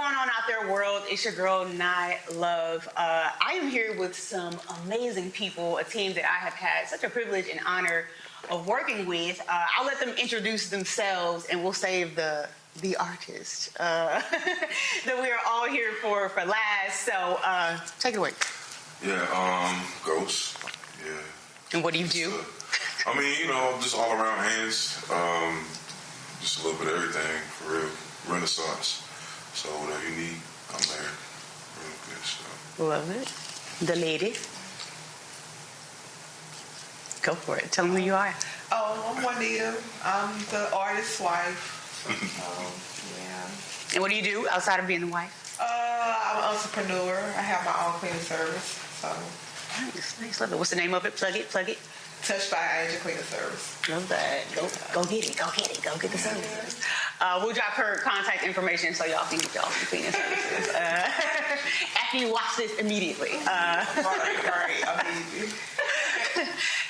going on out there, world? It's your girl, Nye Love. I am here with some amazing people, a team that I have had such a privilege and honor of working with. I'll let them introduce themselves, and we'll save the artist that we are all here for last. So take it away. Yeah, Ghost. Yeah. And what do you do? I mean, just all around hands. Just a little bit of everything, for real. Renaissance. So whatever you need, I'm there. Real good stuff. Love it. The lady. Go for it. Tell them who you are. Oh, I'm Juanita. I'm the artist's wife. Yeah. And what do you do outside of being the wife? I'm an entrepreneur. I have my own cleaning service. So Nice. Love it. What's the name of it? Plug it. Touched by Angel Cleaning Service. Love that. Go get it. Go get the services. We'll drop her contact information so y'all can get y'all some cleaning services after you watch this immediately. Right. Immediately.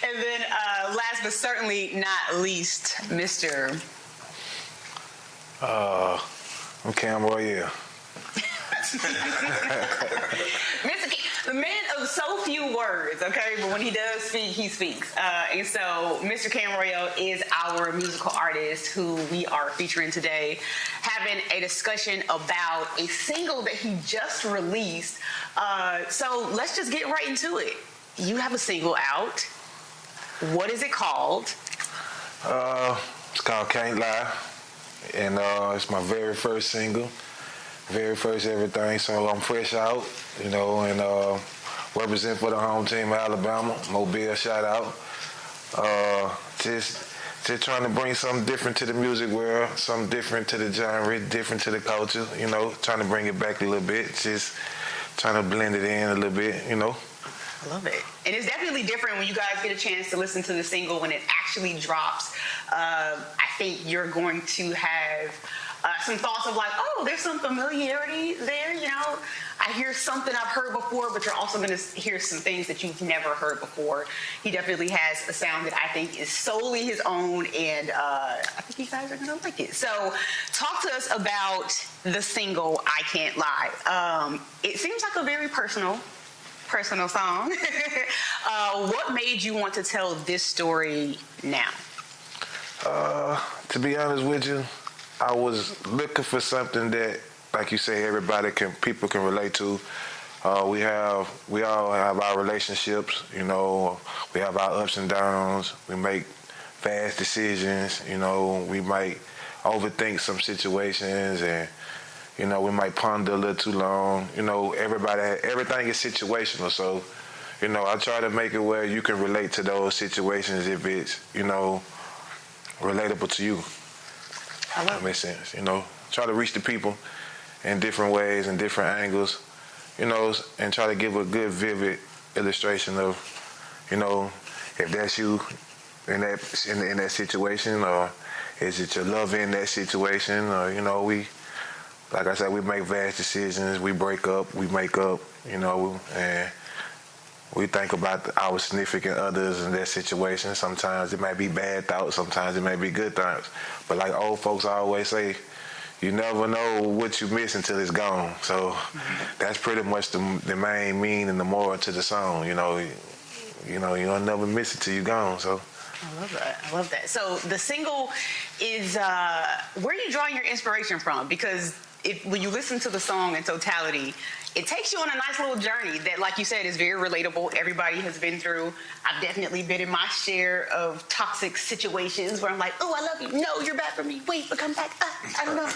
And then last but certainly not least, Mr. I'm Cam Royale. Mr. King, the man of so few words, okay? But when he does speak, he speaks. And so Mr. Cam Royale is our musical artist who we are featuring today, having a discussion about a single that he just released. So let's just get right into it. You have a single out. What is it called? It's called Can't Lie. And it's my very first single. Very first everything, so I'm fresh out, and represent for the home team of Alabama. Mobile, shout out. Just trying to bring something different to the music world, something different to the genre, different to the culture, trying to bring it back a little bit, just trying to blend it in a little bit, I love it. And it's definitely different when you guys get a chance to listen to the single when it actually drops. I think you're going to have some thoughts of like, oh, there's some familiarity there, I hear something I've heard before, but you're also going to hear some things that you've never heard before. He definitely has a sound that I think is solely his own, and I think you guys are going to like it. So talk to us about the single, I Can't Lie. It seems like a very personal song. What made you want to tell this story now? To be honest with you, I was looking for something that, like you say, people can relate to. We all have our relationships, we have our ups and downs. We make fast decisions, we might overthink some situations, and we might ponder a little too long. Everything is situational, so I try to make it where you can relate to those situations if it's relatable to you. I love that makes sense. Try to reach the people in different ways and different angles, and try to give a good, vivid illustration of, if that's you in that situation, or is it your love in that situation, or like I said, we make vast decisions. We break up, we make up, and we think about our significant others in that situation. Sometimes it might be bad thoughts, sometimes it may be good thoughts. But like old folks always say, you never know what you miss until it's gone. So that's pretty much the main meaning and the moral to the song. You don't never miss it till you're gone. So I love that. So the single is where are you drawing your inspiration from? Because when you listen to the song in totality, it takes you on a nice little journey that, like you said, is very relatable. Everybody has been through. I've definitely been in my share of toxic situations where I'm like, oh, I love you. No, you're bad for me. Wait, but come back. I don't know.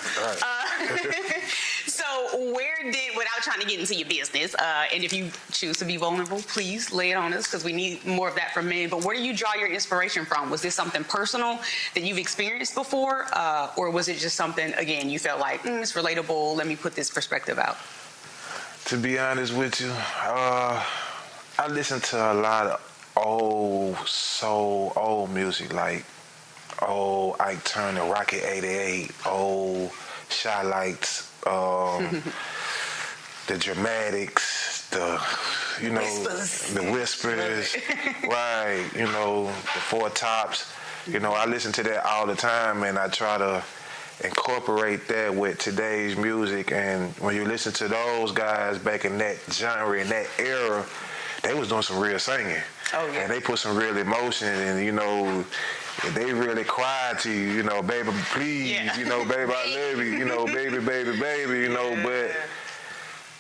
So without trying to get into your business, and if you choose to be vulnerable, please lay it on us because we need more of that from men. But where do you draw your inspiration from? Was this something personal that you've experienced before? Or was it just something, again, you felt like, it's relatable. Let me put this perspective out? To be honest with you, I listen to a lot of old music, like old Ike Turner, Rocket 88, old Shy Lights, the Dramatics, the Whispers, right, the Four Tops. I listen to that all the time, and I try to incorporate that with today's music. And when you listen to those guys back in that genre, in that era, they was doing some real singing. Oh, yeah. And they put some real emotion, and you know, they really cried to you, you know, baby, please, Yeah. you know, baby, I love you, you know, baby, baby, baby, you know. But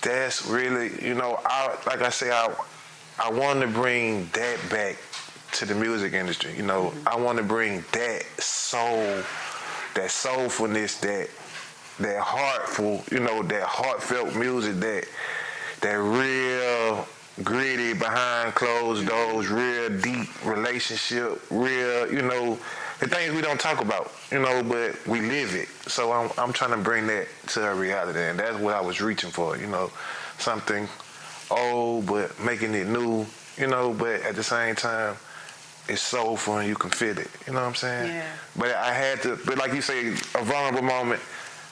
that's really, you know, like I say, I want to bring that back to the music industry. You know, I want to bring that soul, that soulfulness, that heartful, you know, that heartfelt music, that real gritty behind closed doors, real deep relationship, real, you know, the things we don't talk about, you know, but we live it. So I'm trying to bring that to a reality, and that's what I was reaching for, you know, something old but making it new, you know, but at the same time, it's soulful and you can feel it, you know what I'm saying? Yeah. But I had to, but like you say, a vulnerable moment,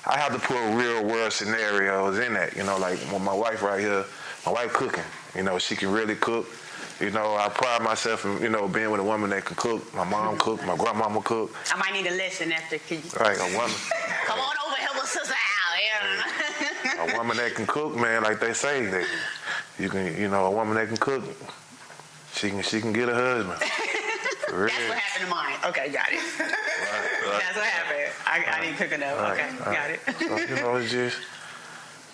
I have to put real world scenarios in that, you know, like when my wife right here, my wife cooking, you know, she can really cook. You know, I pride myself in, you know, being with a woman that can cook. My mom cook, my grandmama cook. I might need a lesson after. Right, a woman. Come on over, help a sister out. Yeah. A woman that can cook, man, like they say, you can, you know, a woman that can cook, she can get a husband. For real. That's what happened to mine. Okay, got it. Right. That's what happened. I didn't cook enough. Right, Okay, got it. So, you know, it's just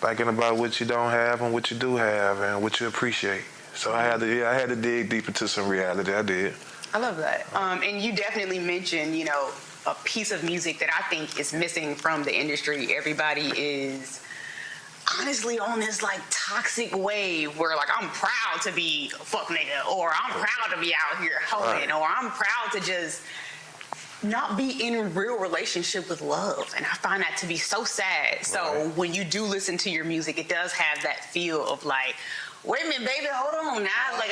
thinking about what you don't have and what you do have and what you appreciate. So I had to dig deep into some reality. I did. I love that. And you definitely mentioned, you know, a piece of music that I think is missing from the industry. Everybody is honestly on this like toxic wave where like I'm proud to be a fuck nigga, or I'm proud to be out here hoeing, or I'm proud to just not be in a real relationship with love. And I find that to be so sad. So when you do listen to your music, it does have that feel of like, wait a minute, baby, hold on now. Like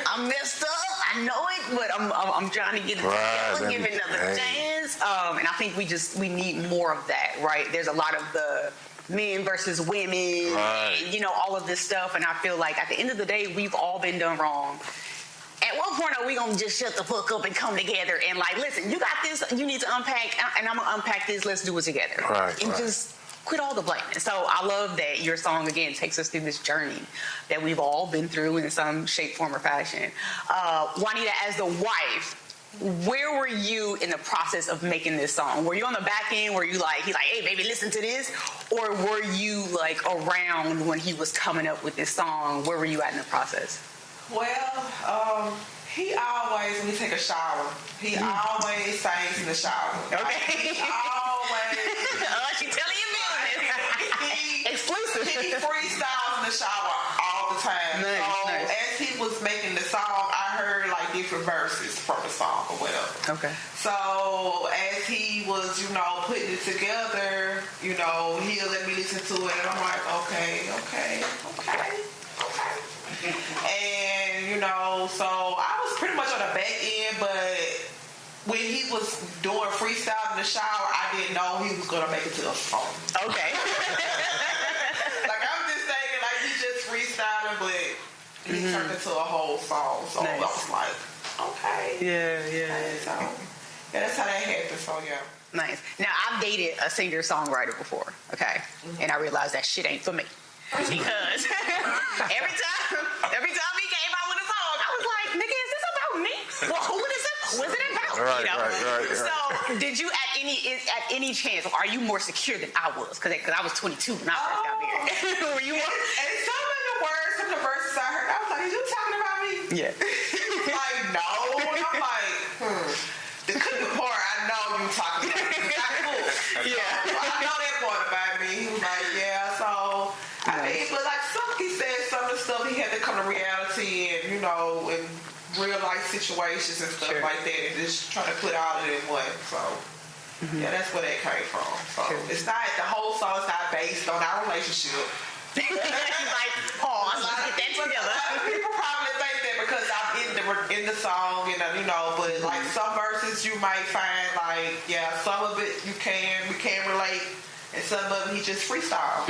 I'm messed up. I know it, but I'm trying to get it together, give it another chance. And I think we need more of that, right? There's a lot of the men versus women, and, you know, all of this stuff. And I feel like at the end of the day, we've all been done wrong. At what point are we gonna just shut the fuck up and come together and like, listen, you got this, you need to unpack, and I'm gonna unpack this, let's do it together. And just quit all the blaming. So I love that your song, again, takes us through this journey that we've all been through in some shape, form, or fashion. Juanita, as the wife, where were you in the process of making this song? Were you on the back end? Were you like, he's like, hey, baby, listen to this? Or were you like around when he was coming up with this song? Where were you at in the process? Well, he always, when he take a shower, he always sings in the shower. Okay. He always. She telling you business. Exclusive. He freestyles in the shower all the time. Nice. As he was making the song, I heard like different verses from the song or whatever. Okay. So as he was, you know, putting it together, you know, he'll let me listen to it, and I'm like, okay. And, you know, so I was pretty much on the back end, but when he was doing freestyle in the shower, I didn't know he was going to make it to the song. Okay. Like, I'm just thinking, like, he just freestyling, but he turned into a whole song. So I was like, okay. Yeah. So, that's how that happened. So, yeah. Nice. Now, I've dated a singer-songwriter before, okay? And I realized that shit ain't for me. Because every time he came out with a song, I was like, nigga, is this about me? Well, who is it? Who is it about? Right, you know? right. So, did you at any chance, are you more secure than I was? Because I was 22 when I first got married. Were you more? And some of the verses I heard, I was like, is you talking about me? Yeah. Like, no. And I'm like, The cooking part, I know you talking about me. I cook. Yeah. So, I know that part about me. He was like, yeah, so... I mean, but like he said some of the stuff he had to come to reality and, you know, in real life situations and stuff like that, and just trying to put all of it in one. So, yeah, that's where that came from. So, it's not, the whole song's not based on our relationship. He's like, pause, let's get that together. A lot of people probably think that because I'm in the song, and you know, but like some verses you might find like, yeah, some of it we can relate. And some of it he just freestyle.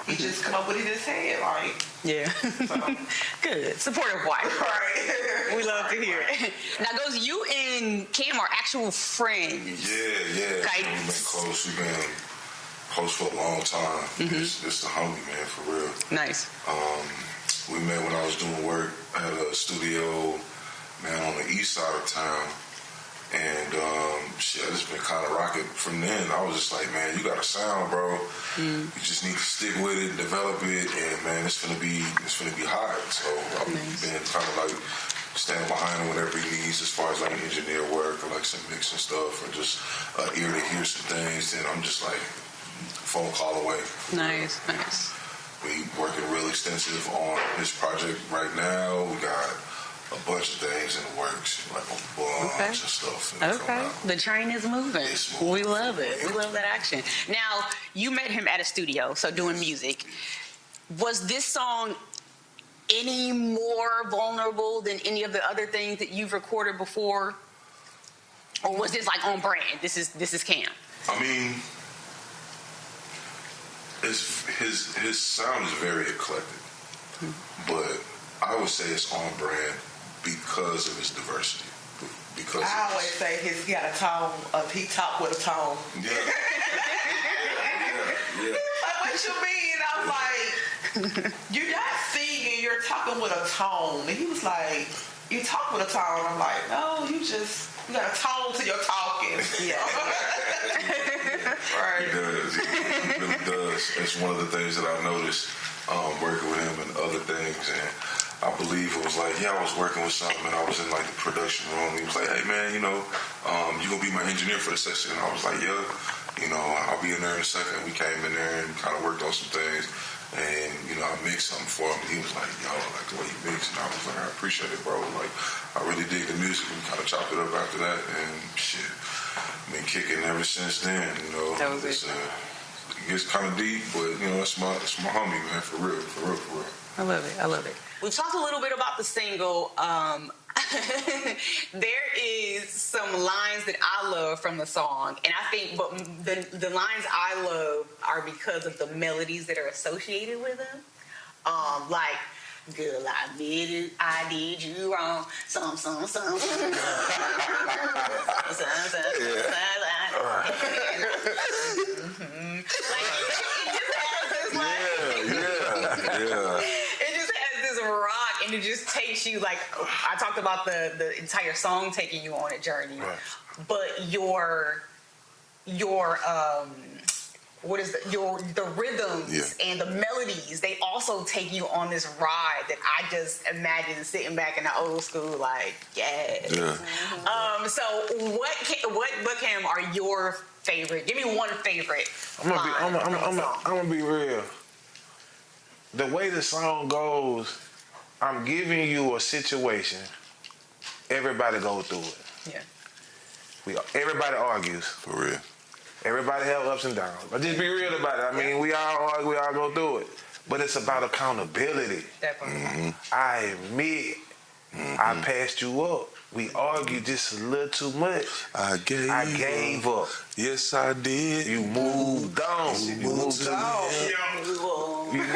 He just come up with it in his head, like. Yeah. So. Good. Supportive wife. Right. We love to hear it. Now, Goes, you and Cam are actual friends. Yeah. Okay. We've been close. We've been close for a long time. It's the homie, man, for real. Nice. We met when I was doing work at a studio, man, on the east side of town. And shit, I just been kind of rocking from then. I was just like, man, you got a sound, bro. You just need to stick with it, develop it, and man, it's gonna be hot. So I've been kind of like standing behind him whenever he needs, as far as like engineer work or like some mixing stuff or just ear to hear some things. Then I'm just like phone call away. Nice. We working real extensive on this project right now. We got a bunch of things in the works, like a bunch of stuff. Okay. The train is moving. It's moving. We love it. We love that action. Now, you met him at a studio, so doing music. Was this song any more vulnerable than any of the other things that you've recorded before? Or was this like on brand? This is Cam. I mean, his sound is very eclectic, but I would say it's on brand because of his diversity. Because I always say he got a tone of he talk with a tone. Yeah. Like, what you mean? I was like, you're not singing, you're talking with a tone. And he was like, you talk with a tone. I'm like, no, you got a tone to your talking. Yeah. Right. He does. He really does. It's one of the things that I noticed working with him and other things. And I believe it was like, I was working with something and I was in like the production room. He was like, hey man, you gonna be my engineer for the session. And I was like, yeah, I'll be in there in a second. We came in there and kind of worked on some things. And, I mixed something for him. And he was like, yo, I like the way you mix. And I was like, I appreciate it, bro. Like, I really dig the music. We kind of chopped it up after that. And shit, been kicking ever since then, That was it. It gets kind of deep, but, it's my homie, man, for real. I love it. We've talked a little bit about the single. There is some lines that I love from the song, and I think but the lines I love are because of the melodies that are associated with them. Like, girl, I admit it, I did you wrong. Some. Yeah. It just has this rock, and it just takes you like I talked about the entire song taking you on a journey, Right. but your the rhythms and the melodies, they also take you on this ride that I just imagine sitting back in the old school like, yes. Yeah. So what Cam are your favorite? Give me one favorite. I'm gonna be real. The way the song goes, I'm giving you a situation. Everybody go through it. Yeah. Everybody argues. For real. Everybody have ups and downs. But just be real about it. I mean, we all argue, we all go through it. But it's about accountability. Definitely. I admit I passed you up. We argued just a little too much. I gave up. Yes, I did. You moved on. You moved on. You moved on.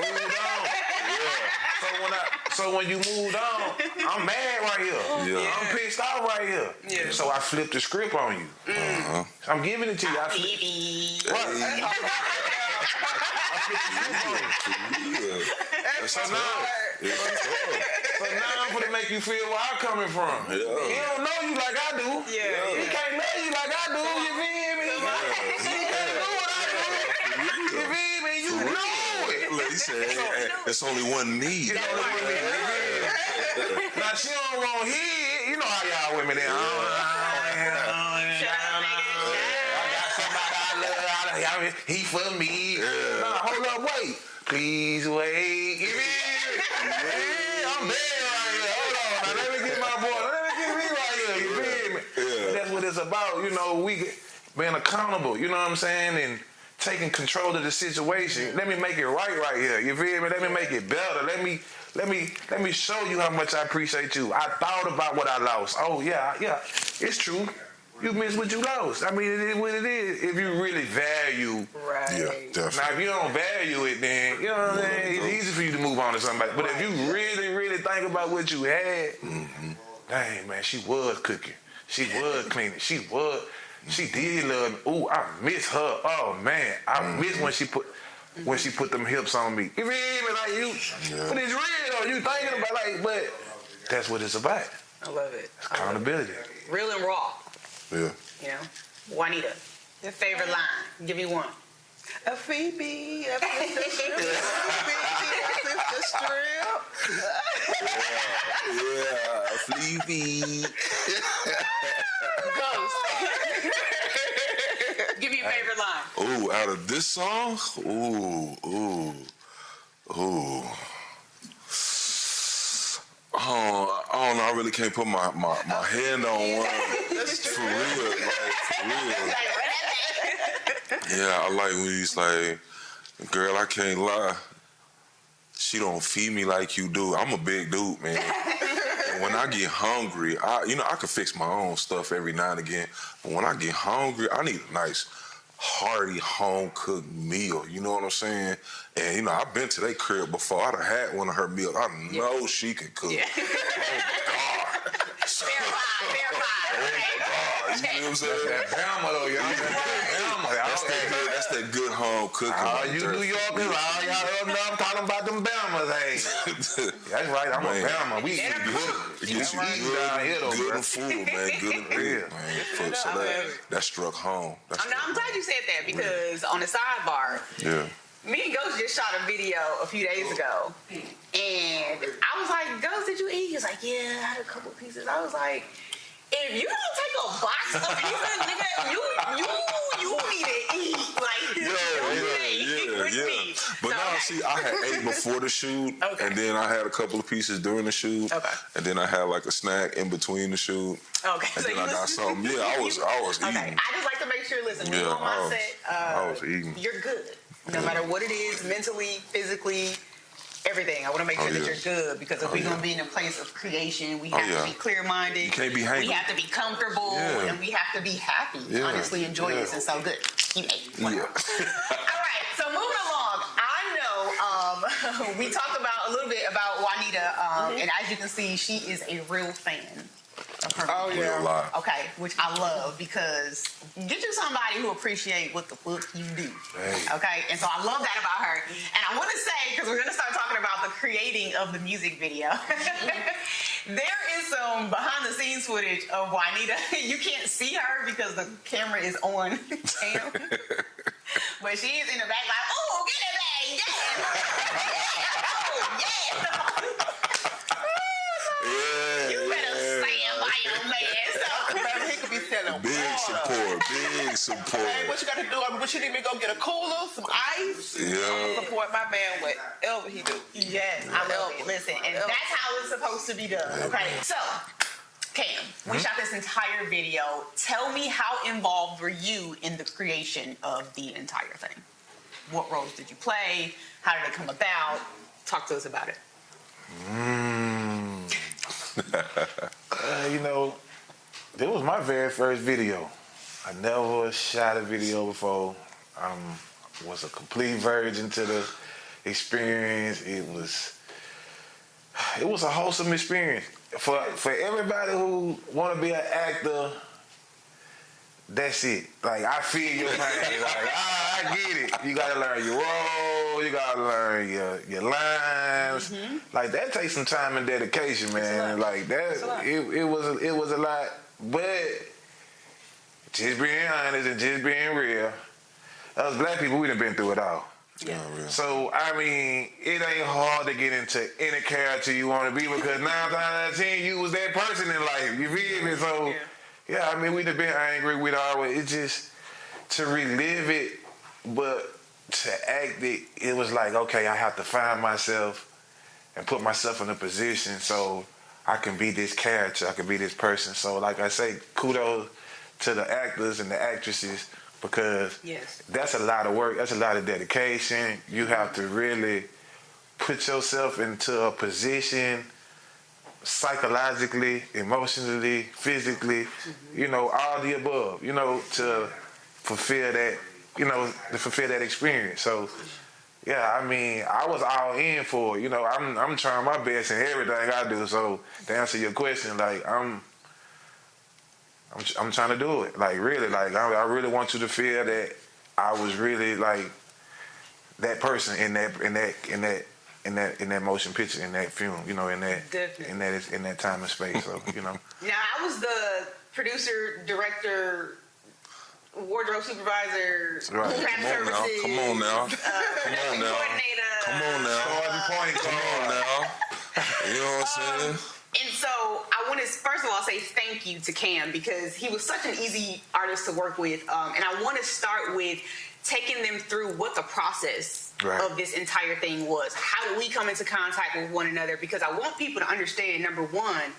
So when you moved on, I'm mad right here. Yeah. I'm pissed off right here. Yeah. So I flipped the script on you. I'm giving it to you. I flipped That's So now I'm gonna make you feel where I'm coming from. Yeah. He don't know you like I do. Yeah. He can't know you like I do. You feel me? He can't do what I do. You feel me? You know it. Like he said, it's only one need. Now she don't want hear. You know how y'all women are. I got somebody I love. He for me. Nah, hold up, wait. Please wait. You feel me? I'm there right here. Hold on. Now let me get my boy. Let me get me right here. You feel me? That's what it's about. We being accountable. You know what I'm saying? And taking control of the situation. Let me make it right here. You feel me? Let me make it better. Let me show you how much I appreciate you. I thought about what I lost. Oh yeah, it's true. you miss what you lost. I mean, it is what it is. If you really value, Right. Yeah, definitely. now if you don't value it, then you know what I'm saying. It's easy for you to move on to somebody. But if you really, really think about what you had, dang man, she was cooking, she was cleaning, she did love me. Ooh, I miss her. Oh man, I miss when she put them hips on me. You feel me? Like you, but it's real though. You thinking about but that's what it's about. I love it. Accountability. Real and raw. Yeah. You know, Juanita, your favorite line? Give me one. A Phoebe, a sister strip. A sister strip. Yeah, Phoebe. Ghost. Give me your favorite line. Ooh, out of this song? Ooh. Oh, I don't know. I really can't put my hand on one. For real. Yeah, I like when he's like, girl, I can't lie. She don't feed me like you do. I'm a big dude, man. And when I get hungry, I can fix my own stuff every now and again. But when I get hungry, I need a nice, hearty, home-cooked meal. You know what I'm saying? And, I've been to their crib before. I'd have had one of her meals. I know she can cook. Yeah. Oh, God. Verify. You know what I'm saying? That Bama though, y'all. That's that good home cooking. All you New Yorkers, all y'all up there, I'm talking about them Bamas, hey. That's right, I'm a Bama. We eat good. Get you down here, though, good bro. and food, man. Good and food, man. So that struck home. I'm glad you said that because on the sidebar, Yeah. me and Ghost just shot a video a few days ago, and I was like, "Ghost, did you eat?" He was like, "Yeah, I had a couple pieces." I was like, "If you don't take a box of pieces, nigga, you need to eat with me." But So, now, okay. see, I had ate before the shoot, Okay. and then I had a couple of pieces during the shoot, Okay. and then I had like a snack in between the shoot. Okay, And so then you I got something. Yeah, I was Okay, eating. I just like to make sure. Listen, when Yeah, you're on my I was- set, I was eating. You're good, no matter what it is, mentally, physically. Everything. I want to make sure that you're good because if we're going to be in a place of creation, we have to be clear-minded. You can't be hangry. We have to be comfortable, Yeah. and we have to be happy, honestly, and joyous, and so good. You ate. Yeah. All right. So moving along, I know we talked about a little bit about Juanita, and as you can see, she is a real fan of her. Oh, yeah. Real life. Okay, which I love because get you somebody who appreciate what the fuck you do. Hey. Okay, and so I love that about her. And I want to say, because we're going to start talking about the creating of the music video, there is some behind the scenes footage of Juanita. You can't see her because the camera is on cam. But she is in the back like, oh, get it back, yeah. Oh, yeah. You better stand by your man. So, Baby, he could be selling Big water. support. Hey, what you got to do? What you need me to go get a cooler, some ice? Yeah. Support my man whatever he do. yes, I love it. Listen, and that's how it's supposed to be done. Okay, so Cam, we shot this entire video. Tell me how involved were you in the creation of the entire thing? What roles did you play? How did it come about? Talk to us about it. This was my very first video. I never shot a video before. Was a complete virgin to the experience. It was a wholesome experience for everybody who want to be an actor. That's it. Like, I feel your pain. Like, I get it. You gotta learn your role. You gotta learn your lines. Like, that takes some time and dedication, man. Like that, it was a lot. But just being honest and just being real, us black people, we done been through it all. Yeah, real. So, I mean, it ain't hard to get into any character you want to be because 9 times out of 10, you was that person in life. You feel me? So, yeah, I mean, we done been angry. We'd always, it's just to relive it, but to act it, it was like, okay, I have to find myself and put myself in a position so I can be this character, I can be this person. So, like I say, kudos to the actors and the actresses because that's a lot of work, that's a lot of dedication. You have to really put yourself into a position psychologically, emotionally, physically, all the above, to fulfill that, to fulfill that experience. So, yeah, I mean, I was all in for it. I'm trying my best in everything I do. So, to answer your question, like, I'm trying to do it. Like, really, like, I really want you to feel that I was really like that person in that motion picture, in that film, in that time and space. So, Now, I was the producer, director, wardrobe supervisor, Right. craft services. Come on now. Coordinator. Come on now. You know what I'm saying? And so I want to first of all say thank you to Cam because he was such an easy artist to work with. And I want to start with taking them through what the process of this entire thing was. How do we come into contact with one another? Because I want people to understand, number one,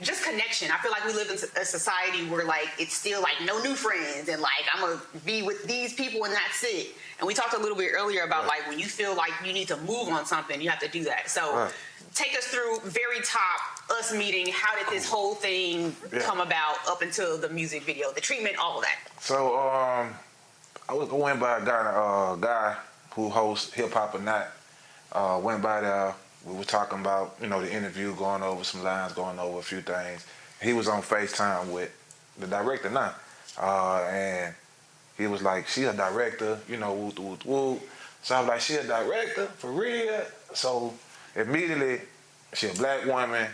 just connection. I feel like we live in a society where like it's still like no new friends and like I'm gonna be with these people and that's it. And we talked a little bit earlier about like when you feel like you need to move on something, you have to do that. So take us through very top, us meeting. How did this whole thing come about up until the music video, the treatment, all of that? So I went by a guy who hosts Hip Hop or Not. Went by there. We were talking about, the interview, going over some lines, going over a few things. He was on FaceTime with the director now. And he was like, she a director, woo, woo, woo. So I was like, she a director? For real? So immediately, she a black woman,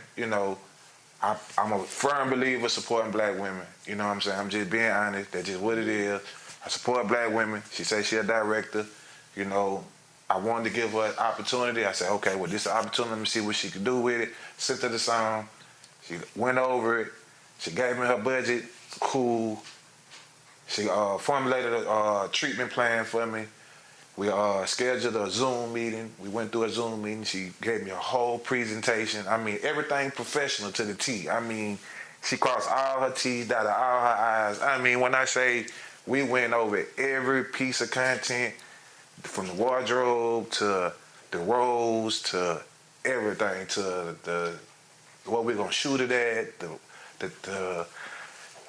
I'm a firm believer supporting black women. You know what I'm saying? I'm just being honest. That's just what it is. I support black women. She said she a director, I wanted to give her an opportunity. I said, okay, well, this is an opportunity. Let me see what she can do with it. Sent her the song. She went over it. She gave me her budget. Cool. She formulated a treatment plan for me. We scheduled a Zoom meeting. We went through a Zoom meeting. She gave me a whole presentation. I mean, everything professional to the T. I mean, she crossed all her T's, dotted all her I's. I mean, when I say we went over every piece of content, from the wardrobe to the roles to everything, to the what we're gonna shoot it at, the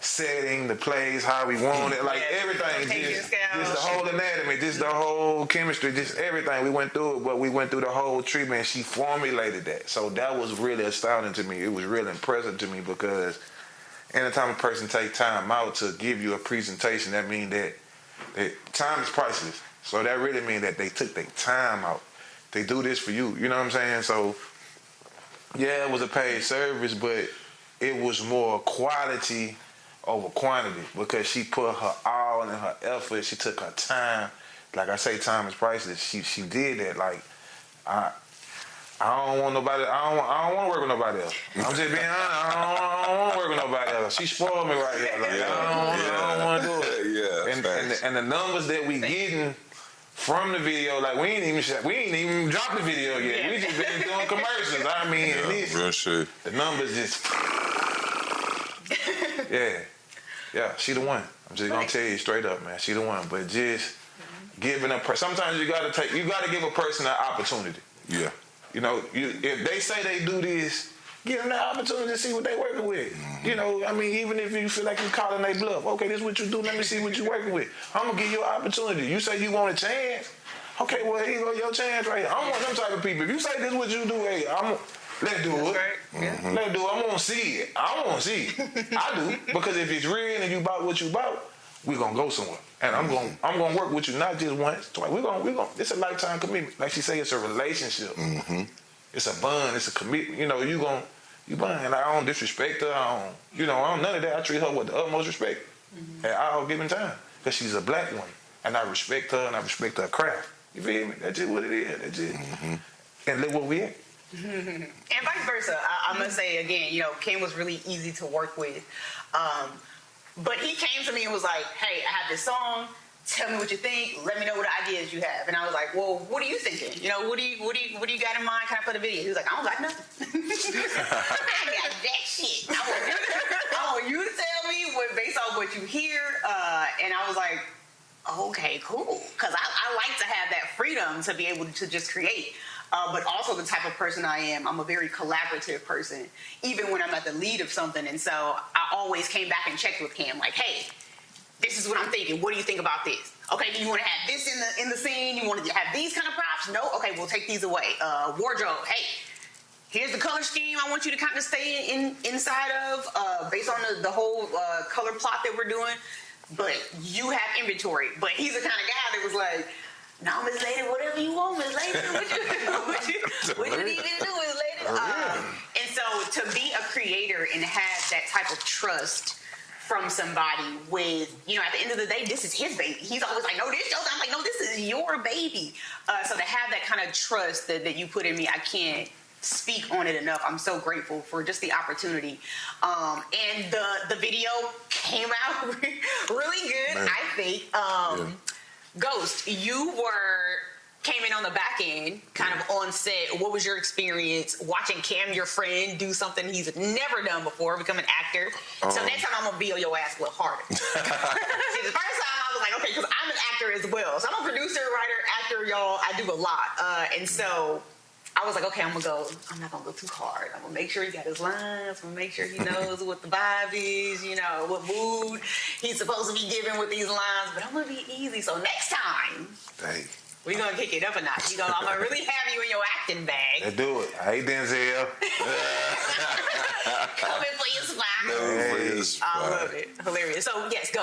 setting, the plays, how we want it, like everything, just the whole anatomy, just the whole chemistry, just everything. We went through it, but we went through the whole treatment. And she formulated that, so that was really astounding to me. It was really impressive to me because anytime a person take time out to give you a presentation, that means that time is priceless. So that really means that they took their time out. They do this for you. You know what I'm saying? So, yeah, it was a paid service, but it was more quality over quantity because she put her all in her effort. She took her time. Like I say, time is priceless. She did that. Like, I don't want nobody. I don't want to work with nobody else. I'm just being honest. I don't want to work with nobody else. She spoiled me right here. Like, I don't want to do it. Yeah. And the numbers that we getting from the video, like we ain't even dropped the video yet. We just been doing commercials. I mean, real shit. The numbers just yeah. She the one. I'm just gonna tell you straight up, man. She the one. But just giving sometimes you gotta give a person an opportunity. Yeah. If they say they do this, give them the opportunity to see what they working with. I mean, even if you feel like you're calling their bluff, okay, this is what you do, let me see what you're working with. I'm going to give you an opportunity. You say you want a chance, okay, well, here you go, your chance right here. I'm one of them type of people. If you say this is what you do, hey, let's do it. Right. Let's do it. I want to see it. I want to see it. I do. Because if it's real and you bought what you bought, we're going to go somewhere. And I'm going to work with you not just once, twice. We're going. It's a lifetime commitment. Like she say, it's a relationship. It's a bond. It's a commitment. You bond. And I don't disrespect her. I don't none of that. I treat her with the utmost respect at all given time because she's a black woman, and I respect her and I respect her craft. You feel me? That's just what it is. That's it. And look where we at. And vice versa. I must say again, Ken was really easy to work with. But he came to me and was like, "Hey, I have this song. Tell me what you think. Let me know what ideas you have." And I was like, "Well, what are you thinking? What do you got in mind? Kind of for the video?" He was like, "I don't got nothing. I got that shit. I want you to tell me what based on what you hear." And I was like, "Okay, cool," because I like to have that freedom to be able to just create. but also the type of person I am. I'm a very collaborative person, even when I'm at the lead of something. And so I always came back and checked with Cam, like, hey, this is what I'm thinking. What do you think about this? Okay, do you want to have this in the scene? You want to have these kind of props? No? Okay, we'll take these away. Wardrobe, hey, here's the color scheme I want you to kind of stay inside of, based on the whole color plot that we're doing. But you have inventory. But he's the kind of guy that was like, no, Miss Lady, whatever you want, Miss Lady. What you need me to do, Miss Lady? And so to be a creator and have that type of trust from somebody with, at the end of the day, this is his baby. He's always like, no, this is yours. I'm like, no, this is your baby. So to have that kind of trust that you put in me, I can't speak on it enough. I'm so grateful for just the opportunity. And the video came out really good, man. I think. Ghost, you came in on the back end, kind of on set. What was your experience watching Cam, your friend, do something he's never done before, become an actor? So next time I'm going to be on your ass a little harder. See, the first time I was like, okay, because I'm an actor as well. So I'm a producer, writer, actor, y'all. I do a lot. And so I was like, okay, I'm not going to go too hard. I'm going to make sure he got his lines. I'm going to make sure he knows what the vibe is, what mood he's supposed to be giving with these lines. But I'm going to be easy. So next time, we're going to kick it up a notch. I'm going to really have you in your acting bag. Let's do it. Hey, Denzel. Coming for your spot. I love it. Hilarious. So, yes, go.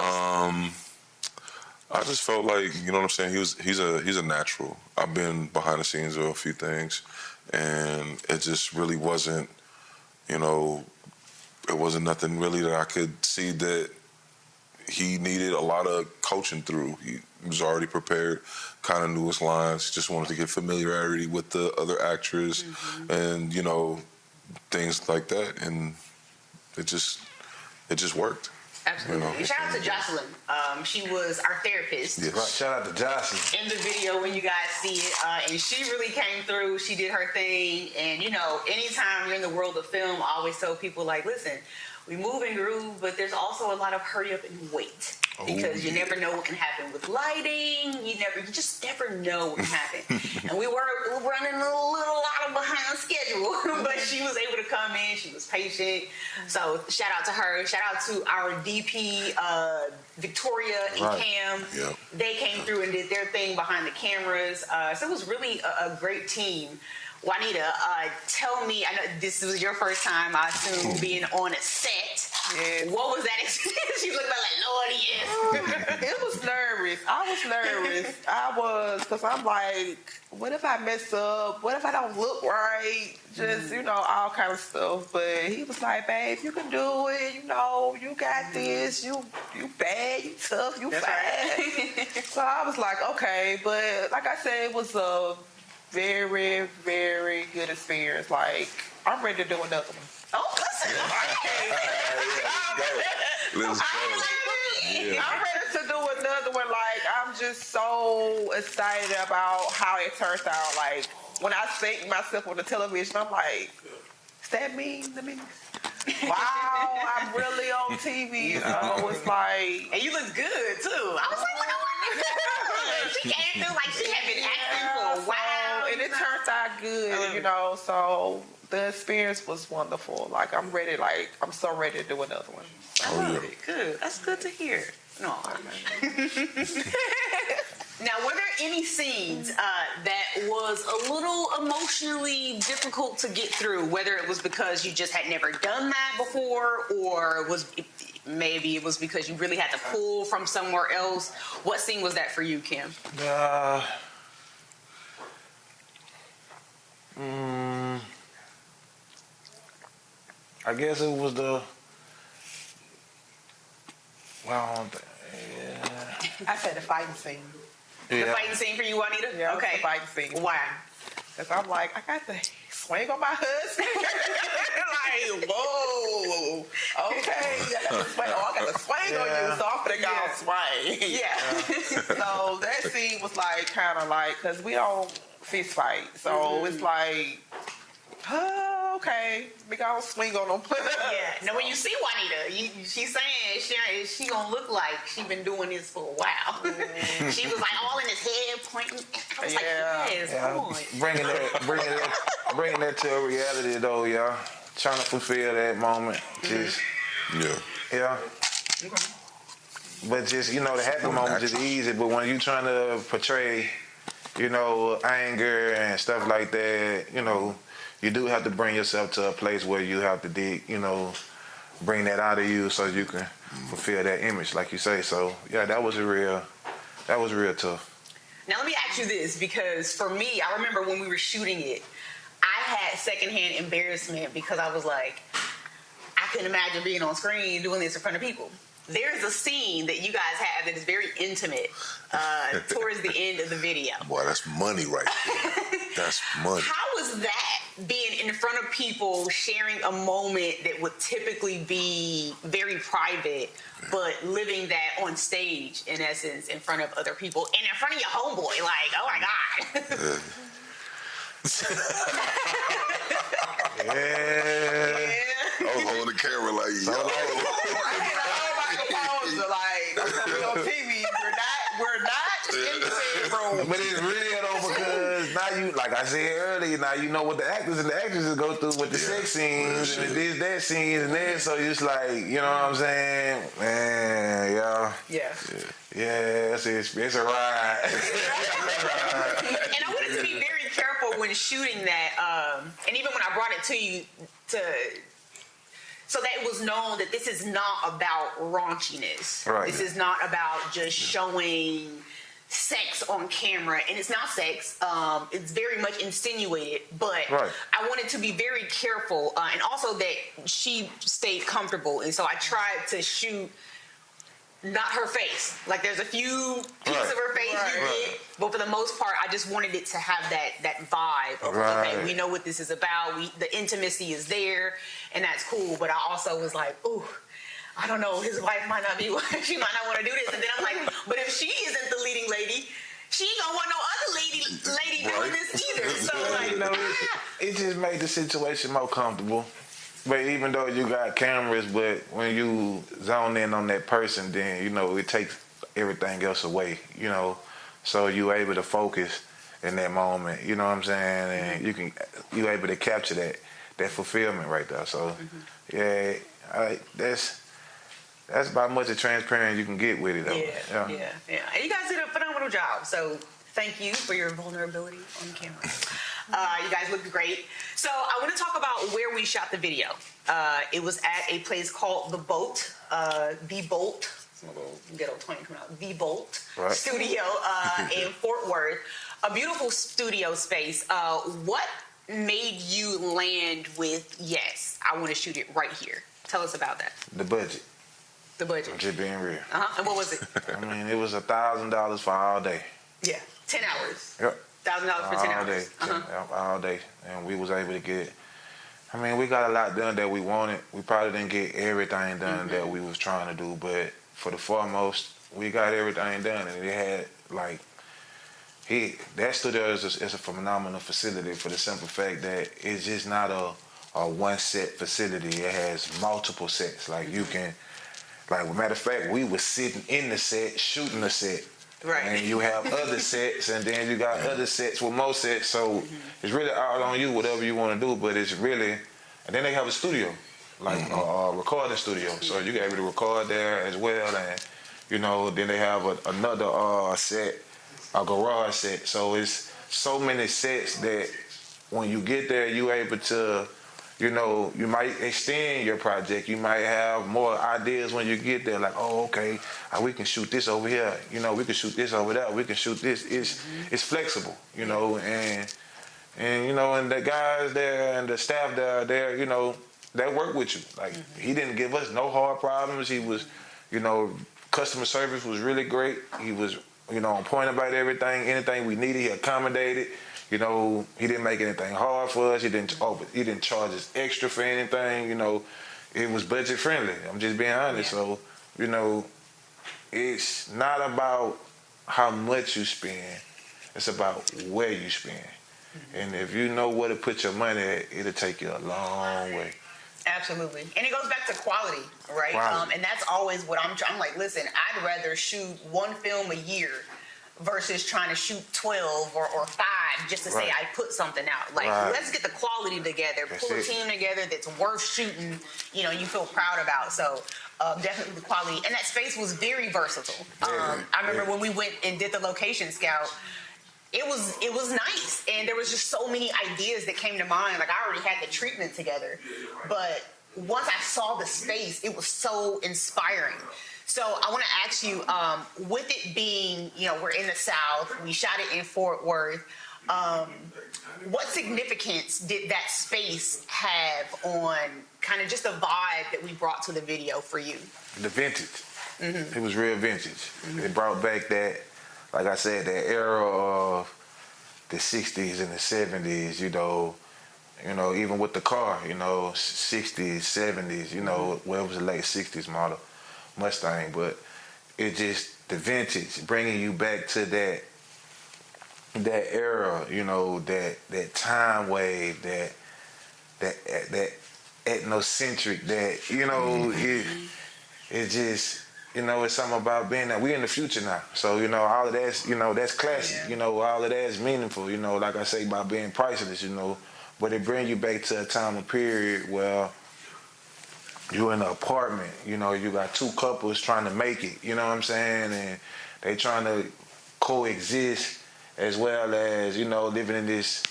I just felt like, you know what I'm saying, he's a natural. I've been behind the scenes of a few things, and it just really wasn't, it wasn't nothing really that I could see that he needed a lot of coaching through. He was already prepared, kind of knew his lines, just wanted to get familiarity with the other actors, and, things like that, and it just worked. Absolutely. Shout out to Jocelyn. She was our therapist. Yes. Right. Shout out to Jocelyn. In the video when you guys see it. And she really came through. She did her thing. And, anytime you're in the world of film, I always tell people, like, listen, we move and groove, but there's also a lot of hurry up and wait. Because you never know what can happen with lighting. You just never know what can happen. And we were running a little out of behind schedule, but she was able to come in. She was patient. So shout out to her. Shout out to our DP, Victoria and Cam. Yep. They came through and did their thing behind the cameras. So it was really a great team. Juanita, tell me, I know this was your first time, I assume, being on a set. Yes. What was that experience? You looked like, Lord, yes. It was nervous. I was, because I'm like, what if I mess up? What if I don't look right? Just, all kind of stuff. But he was like, babe, you can do it. You got this. You bad, you tough, you fast. Right. So I was like, okay. But like I said, it was a very, very good experience. Like, I'm ready to do another one. Oh, listen. I'm ready to do another one. Like, I'm just so excited about how it turns out. Like, when I see myself on the television, I'm like, is that me? Wow, I'm really on TV. It's like, and you look good too. I was like, look at she came through like she had been acting for a while, and it turns out good. So the experience was wonderful. Like, I'm ready. Like, I'm so ready to do another one. I love it. Good. That's good to hear. No. Now, were there any scenes that was a little emotionally difficult to get through, whether it was because you just had never done that before, or maybe it was because you really had to pull from somewhere else? What scene was that for you, Kim? I guess it was I said the fighting scene. Yeah. The fighting scene for you, Juanita? Yeah, okay. The fighting scene. Why? Because I'm like, I got to swing on my husband. Like, whoa. Okay. I got to swing on you, so I'm finna go swing. Yeah. So that scene was like, kind of like, because we don't fist fight. So it's like, okay, big old swing on them. Yeah. Now, when you see Juanita, she's saying she gonna look like she been doing this for a while. She was like all in his head pointing. I was like, yes, come on. Bringing that to a reality though, y'all. Trying to fulfill that moment. Just yeah. Okay. But just, the happy moment is easy, but when you trying to portray, anger and stuff like that, you do have to bring yourself to a place where you have to bring that out of you so you can fulfill that image, like you say. So yeah, that was real tough. Now let me ask you this, because for me, I remember when we were shooting it, I had secondhand embarrassment because I was like, I couldn't imagine being on screen doing this in front of people. There's a scene that you guys have that is very intimate towards the end of the video. Boy, that's money right there. That's money. How was that, being in front of people, sharing a moment that would typically be very private, but living that on stage, in essence, in front of other people, and in front of your homeboy? Like, oh my God. Yeah. I was holding the camera like, Like, on TV, we're not in the bedroom. But it's real though, because now you, like I said earlier, now you know what the actors and the actresses go through with the sex scenes and this, that scenes and this, so it's like, you know what I'm saying? Man, y'all. Yeah. Yeah, it's a ride. And I wanted to be very careful when shooting that, and even when I brought it to you so that it was known that this is not about raunchiness. Right. This is not about just showing sex on camera, and it's not sex. It's very much insinuated, but I wanted to be very careful, and also that she stayed comfortable, and so I tried to shoot not her face. Like, there's a few pieces of her face you get, but for the most part, I just wanted it to have that vibe of, okay, we know what this is about. The intimacy is there, and that's cool. But I also was like, ooh, I don't know, his wife might not be, she might not want to do this. And then I'm like, but if she isn't the leading lady, she ain't gonna want no other lady doing this either. So like, it just made the situation more comfortable. But even though you got cameras, but when you zone in on that person, then, it takes everything else away, so you're able to focus in that moment, you know what I'm saying? And you're able to capture that fulfillment right there. So, yeah, that's about much of transparency you can get with it, though. Yeah. And you guys did a phenomenal job, so thank you for your vulnerability on camera. You guys looked great. So I want to talk about where we shot the video. It was at a place called The Bolt. The Bolt. Some little ghetto twang coming out. The Bolt Studio in Fort Worth. A beautiful studio space. What made you land with, yes, I want to shoot it right here? Tell us about that. The budget. The budget. I'm just being real. And what was it? I mean, it was $1,000 for all day. Yeah, 10 hours. Yep. $1,000 for 10 hours. All day. And we was able to get, we got a lot done that we wanted. We probably didn't get everything done that we was trying to do, but for the foremost, we got everything done. And it had, that studio is a phenomenal facility for the simple fact that it's just not a one set facility. It has multiple sets. You can, matter of fact, we was sitting in the set, shooting the set. Right. And you have other sets, and then you got other sets with more sets. So it's really all on you, whatever you want to do. But it's really, and then they have a studio, a recording studio. So you got able to record there as well. And then they have another set, a garage set. So it's so many sets that when you get there, you able to, you might extend your project. You might have more ideas when you get there. Okay, we can shoot this over here. We can shoot this over there. We can shoot this. It's flexible, and the guys there and the staff there, they work with you. He didn't give us no hard problems. He was, customer service was really great. He was, on point about everything. Anything we needed, he accommodated. He didn't make anything hard for us. He didn't charge us extra for anything. It was budget friendly. I'm just being honest. Yeah. So, it's not about how much you spend. It's about where you spend. And if you know where to put your money at, it'll take you a long way. Absolutely. And it goes back to quality, right? Quality. And that's always what I'm like, listen, I'd rather shoot one film a year versus trying to shoot 12 or 5 just to say Right. I put something out. Like, Right. let's get the quality together, That's pull a it. team together that's worth shooting, you feel proud about. So definitely the quality. And that space was very versatile. I remember when we went and did the location scout, it was nice, and there was just so many ideas that came to mind. Like, I already had the treatment together, but once I saw the space, it was so inspiring. So I want to ask you, with it being, we're in the South, we shot it in Fort Worth, what significance did that space have on kind of just the vibe that we brought to the video for you? The vintage. It was real vintage. It brought back that, like I said, that era of the 60s and the 70s, even with the car, 60s, 70s, well, it was a late 60s model Mustang, but it just, the vintage, bringing you back to that era, that time wave, that ethnocentric, it just, it's something about being that we're in the future now. So, all of that's, that's classic. Yeah. All of that's meaningful, like I say, by being priceless, but it brings you back to a time and period where you're in an apartment, you got two couples trying to make it, you know what I'm saying? And they trying to coexist as well as, living in this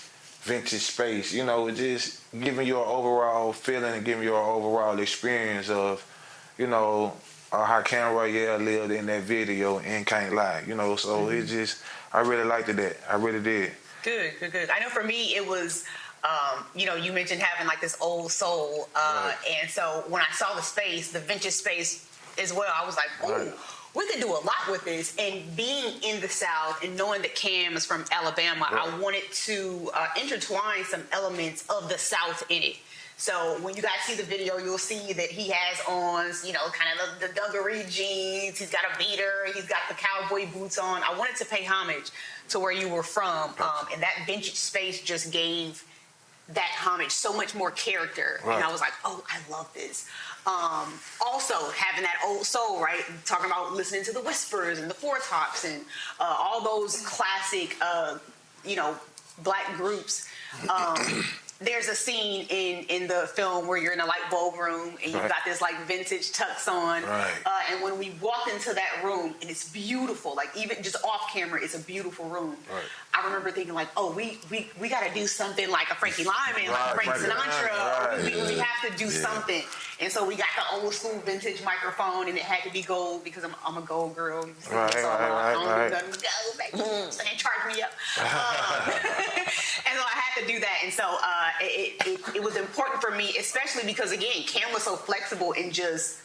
vintage space, just giving you an overall feeling and giving you an overall experience of, how Cam Royale lived in that video and can't lie, so it just, I really liked that. I really did. Good. I know for me, it was, you mentioned having like this old soul. Right. And so when I saw the space, the vintage space as well, I was like, oh, Right. we could do a lot with this. And being in the South and knowing that Cam is from Alabama, Right. I wanted to intertwine some elements of the South in it. So when you guys see the video, you'll see that he has on, kind of the dungaree jeans. He's got a beater. He's got the cowboy boots on. I wanted to pay homage to where you were from. And that vintage space just gave that homage so much more character. Right. And I was like, oh, I love this. Also having that old soul, right? Talking about listening to the Whispers and the Four Tops and all those classic, Black groups. There's a scene in the film where you're in a light bulb room and you've Right. got this like vintage tux on. Right. And when we walked into that room, and it's beautiful, like even just off camera, it's a beautiful room. Right. I remember thinking like, oh, we got to do something like a Frankie Lyman, like a Right, Frank Sinatra. right. We have to do something. And so we got the old school vintage microphone, and it had to be gold because I'm a gold girl. So Right. I don't do nothing but gold, baby. So they charge me up. And so I had to do that. And so it was important for me, especially because, again, Cam was so flexible in just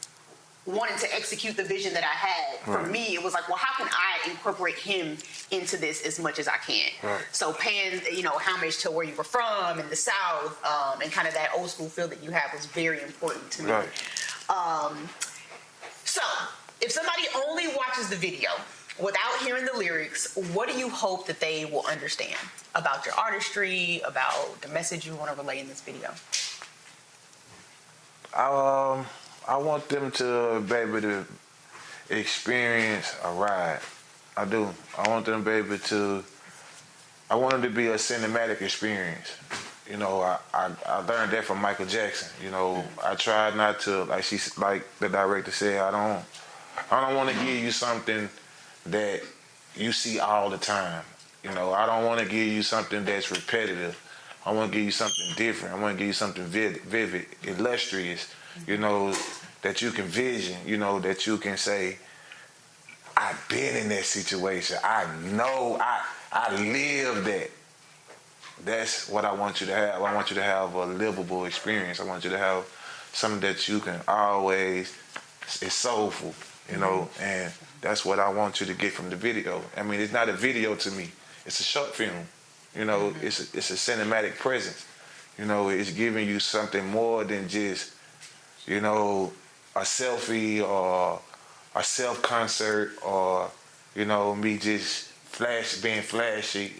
wanting to execute the vision that I had. For Right. me, it was like, well, how can I incorporate him into this as much as I can? Right. So paying, homage to where you were from in the South, and kind of that old school feel that you have was very important to me. Right. So if somebody only watches the video without hearing the lyrics, what do you hope that they will understand about your artistry, about the message you want to relay in this video? I want them to be able to experience a ride. I do. I want them to be able to, I want it to be a cinematic experience. I learned that from Michael Jackson. I tried not to, like the director said, I don't want to give you something that you see all the time. I don't want to give you something that's repetitive. I want to give you something different. I want to give you something vivid, illustrious, that you can vision, that you can say, I've been in that situation. I know, I lived that. That's what I want you to have. I want you to have a livable experience. I want you to have something that you can always, it's soulful, and that's what I want you to get from the video. I mean, it's not a video to me. It's a short film. It's a cinematic presence. It's giving you something more than just, a selfie or a self-concert or, me just being flashy,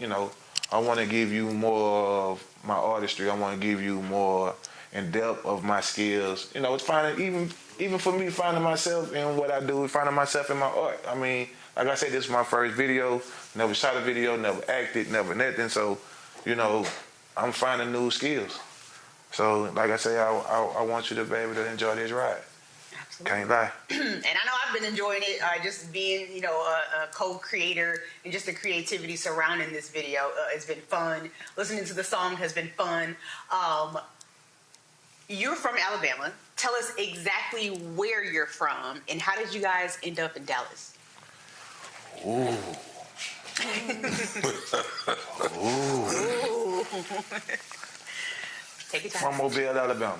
I want to give you more of my artistry. I want to give you more in depth of my skills. You know, it's finding even for me finding myself in what I do, finding myself in my art. I mean, like I said, this is my first video. Never shot a video, never acted, never nothing. So, you know, I'm finding new skills. So, like I say, I want you to be able to enjoy this ride. Absolutely. Can't lie. And I know I've been enjoying it, just being, you know, a co-creator and just the creativity surrounding this video. It's been fun. Listening to the song has been fun. You're from Alabama. Tell us exactly where you're from and how did you guys end up in Dallas? Ooh. Ooh. Take your From time. Mobile, Alabama.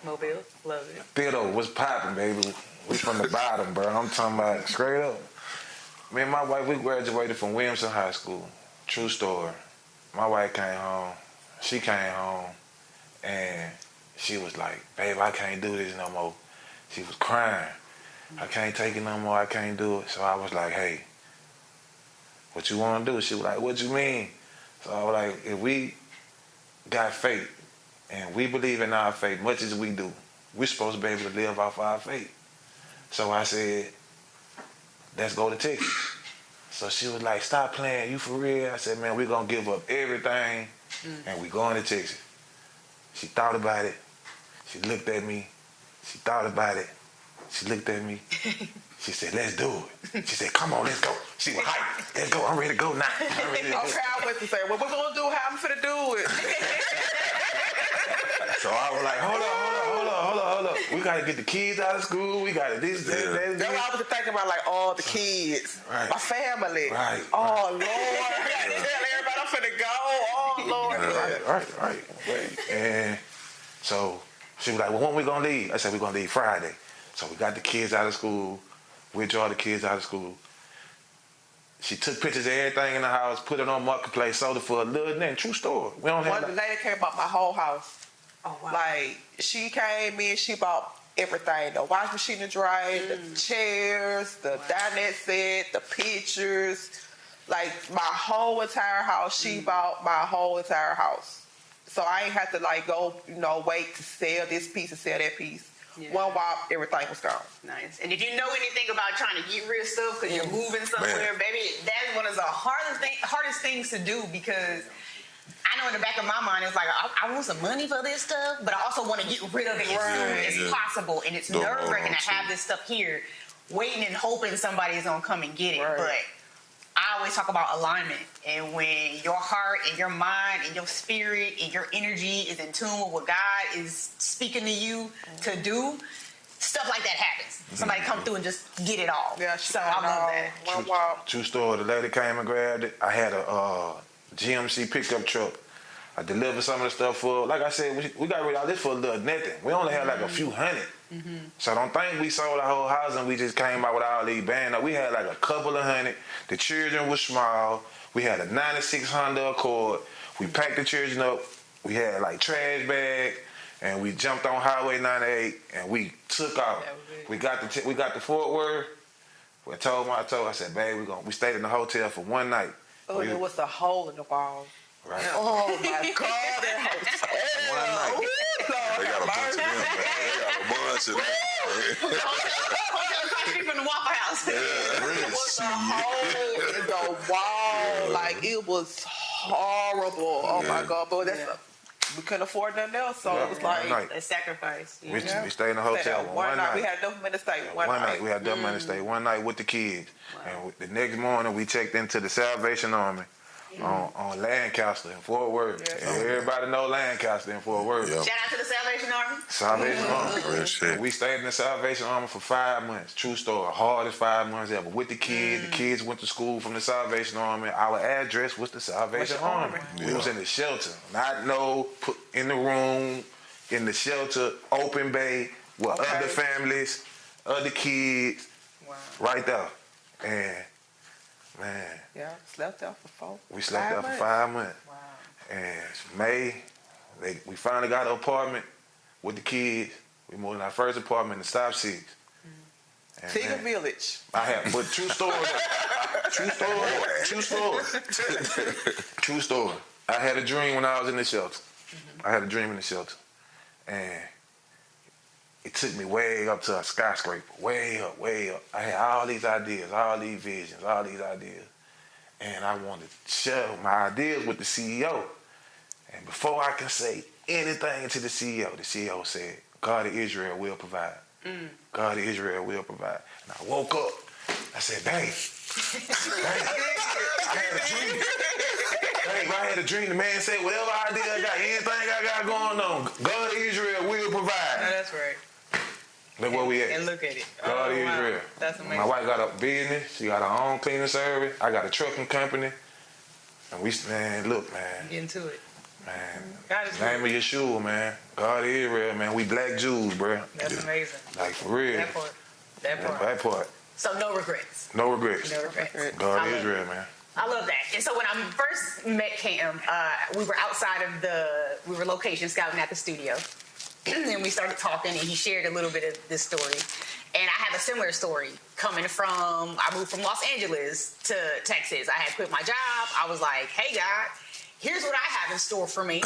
Mobile, love it. Theodore, what's poppin', baby? We from the bottom, bro. I'm talking about straight up. Me and my wife, we graduated from Williamson High School. True story. My wife came home. She came home, and she was like, babe, I can't do this no more. She was crying. I can't take it no more. I can't do it. So I was like, hey, what you want to do? She was like, what you mean? So I was like, if we got faith and we believe in our faith much as we do, we're supposed to be able to live off our faith. So I said, let's go to Texas. So she was like, stop playing, you for real? I said, man, we're going to give up everything and we going to Texas. She thought about it. She looked at me. She thought about it. She looked at me. She said, let's do it. She said, come on, let's go. She was hyped. Let's go. I'm ready to go now. I'm ready to go. Okay, I went to say, what we're going to do, how I'm finna do it. So I was like, hold up. We got to get the kids out of school. We got to this, that. That's what I was thinking about, like, all the kids, Right. my family. Right. Oh, Lord. I got to tell everybody I'm finna go. Oh, Lord. Right. And so she was like, well, when we going to leave? I said, we're going to leave Friday. So we got the kids out of school. Withdraw the kids out of school. She took pictures of everything in the house, put it on Marketplace, sold it for a little nothing. True story. We don't have One lady came bought my whole house. Oh, wow. Like, she came in, she bought everything. The washing machine, the dryer, the chairs, the dinette set, the pictures. Like, my whole entire house, she bought my whole entire house. So I ain't have to, like, go, wait to sell this piece and sell that piece. Yeah. One wop, everything was gone. Nice. And if you know anything about trying to get rid of stuff because you're moving somewhere, baby, that's one of the hardest things to do because I know in the back of my mind it's like I want some money for this stuff, but I also want to get rid of it as soon as possible. And it's nerve-wracking to have this stuff here, waiting and hoping somebody's gonna come and get it. Right. But I always talk about alignment, and when your heart and your mind and your spirit and your energy is in tune with what God is speaking to you to do, stuff like that happens. Somebody come through and just get it all. Yeah, so I love that. One wop. True story. The lady came and grabbed it. I had a GMC pickup truck. I delivered some of the stuff for, like I said, we got rid of all this for a little nothing. We only had like a few hundred. So don't think we sold our whole house and we just came out with all these bands. No, we had like a couple of hundred. The children were small. We had a 96 Honda Accord. We packed the children up. We had like trash bags. And we jumped on Highway 98 and we took off. We got the Fort Worth. I said, babe, we stayed in the hotel for one night. Oh, there was a hole in the wall. Right. Oh my God, that hotel. One night. Ooh, Lord, They got a bunch of them, man. They got a bunch of them. Hotel across the street from the Waffle House. There was a hole in the wall. Like, it was horrible. Oh my God, but we couldn't afford nothing else, so it was like night. A sacrifice. We stayed in the hotel one night. We had enough money to stay one night. We had enough money to stay one night with the kids. And the next morning we checked into the Salvation Army on Lancaster in Fort Worth. Yeah. And everybody know Lancaster in Fort Worth. Yeah. Shout out to the Salvation Army. Salvation Army. Real shit. And we stayed in the Salvation Army for 5 months. True story. Hardest 5 months ever. With the kids. The kids went to school from the Salvation Army. Our address was the Salvation Army. We was in the shelter. Put in the room, in the shelter, open bay, with other families, other kids. Wow. Right there. And, man, Yeah, slept there for 4. we slept there for 5 months. Wow. And May, we finally got an apartment with the kids. We moved in our first apartment in the Stop Six. And Tigger man, Village. I have, but true story. True story. I had a dream when I was in the shelter. I had a dream in the shelter. And it took me way up to a skyscraper, way up, way up. I had all these ideas, all these visions, all these ideas. And I wanted to share my ideas with the CEO. And before I can say anything to the CEO said, God of Israel will provide. God of Israel will provide. And I woke up. I said, babe, I had a dream. Babe, I had a dream. The man said, whatever idea I got, anything I got going on, God of Israel will provide. No, that's right. Look where we at. And look at it. God of Israel. That's amazing. My wife got a business. She got her own cleaning service. I got a trucking company. And we, man, look, man. Get into it. Man, God is name of Yeshua, man. God of Israel, man. We black Jews, bro. That's amazing. Like, for real. That part. That part. That part. So no regrets. No regrets. No regrets. God I of love Israel, it. man. I love that. And so when I first met Cam, we were outside of we were location scouting at the studio. And we started talking, and he shared a little bit of this story. And I have a similar story coming from, I moved from Los Angeles to Texas. I had quit my job. I was like, hey, God, here's what I have in store for me.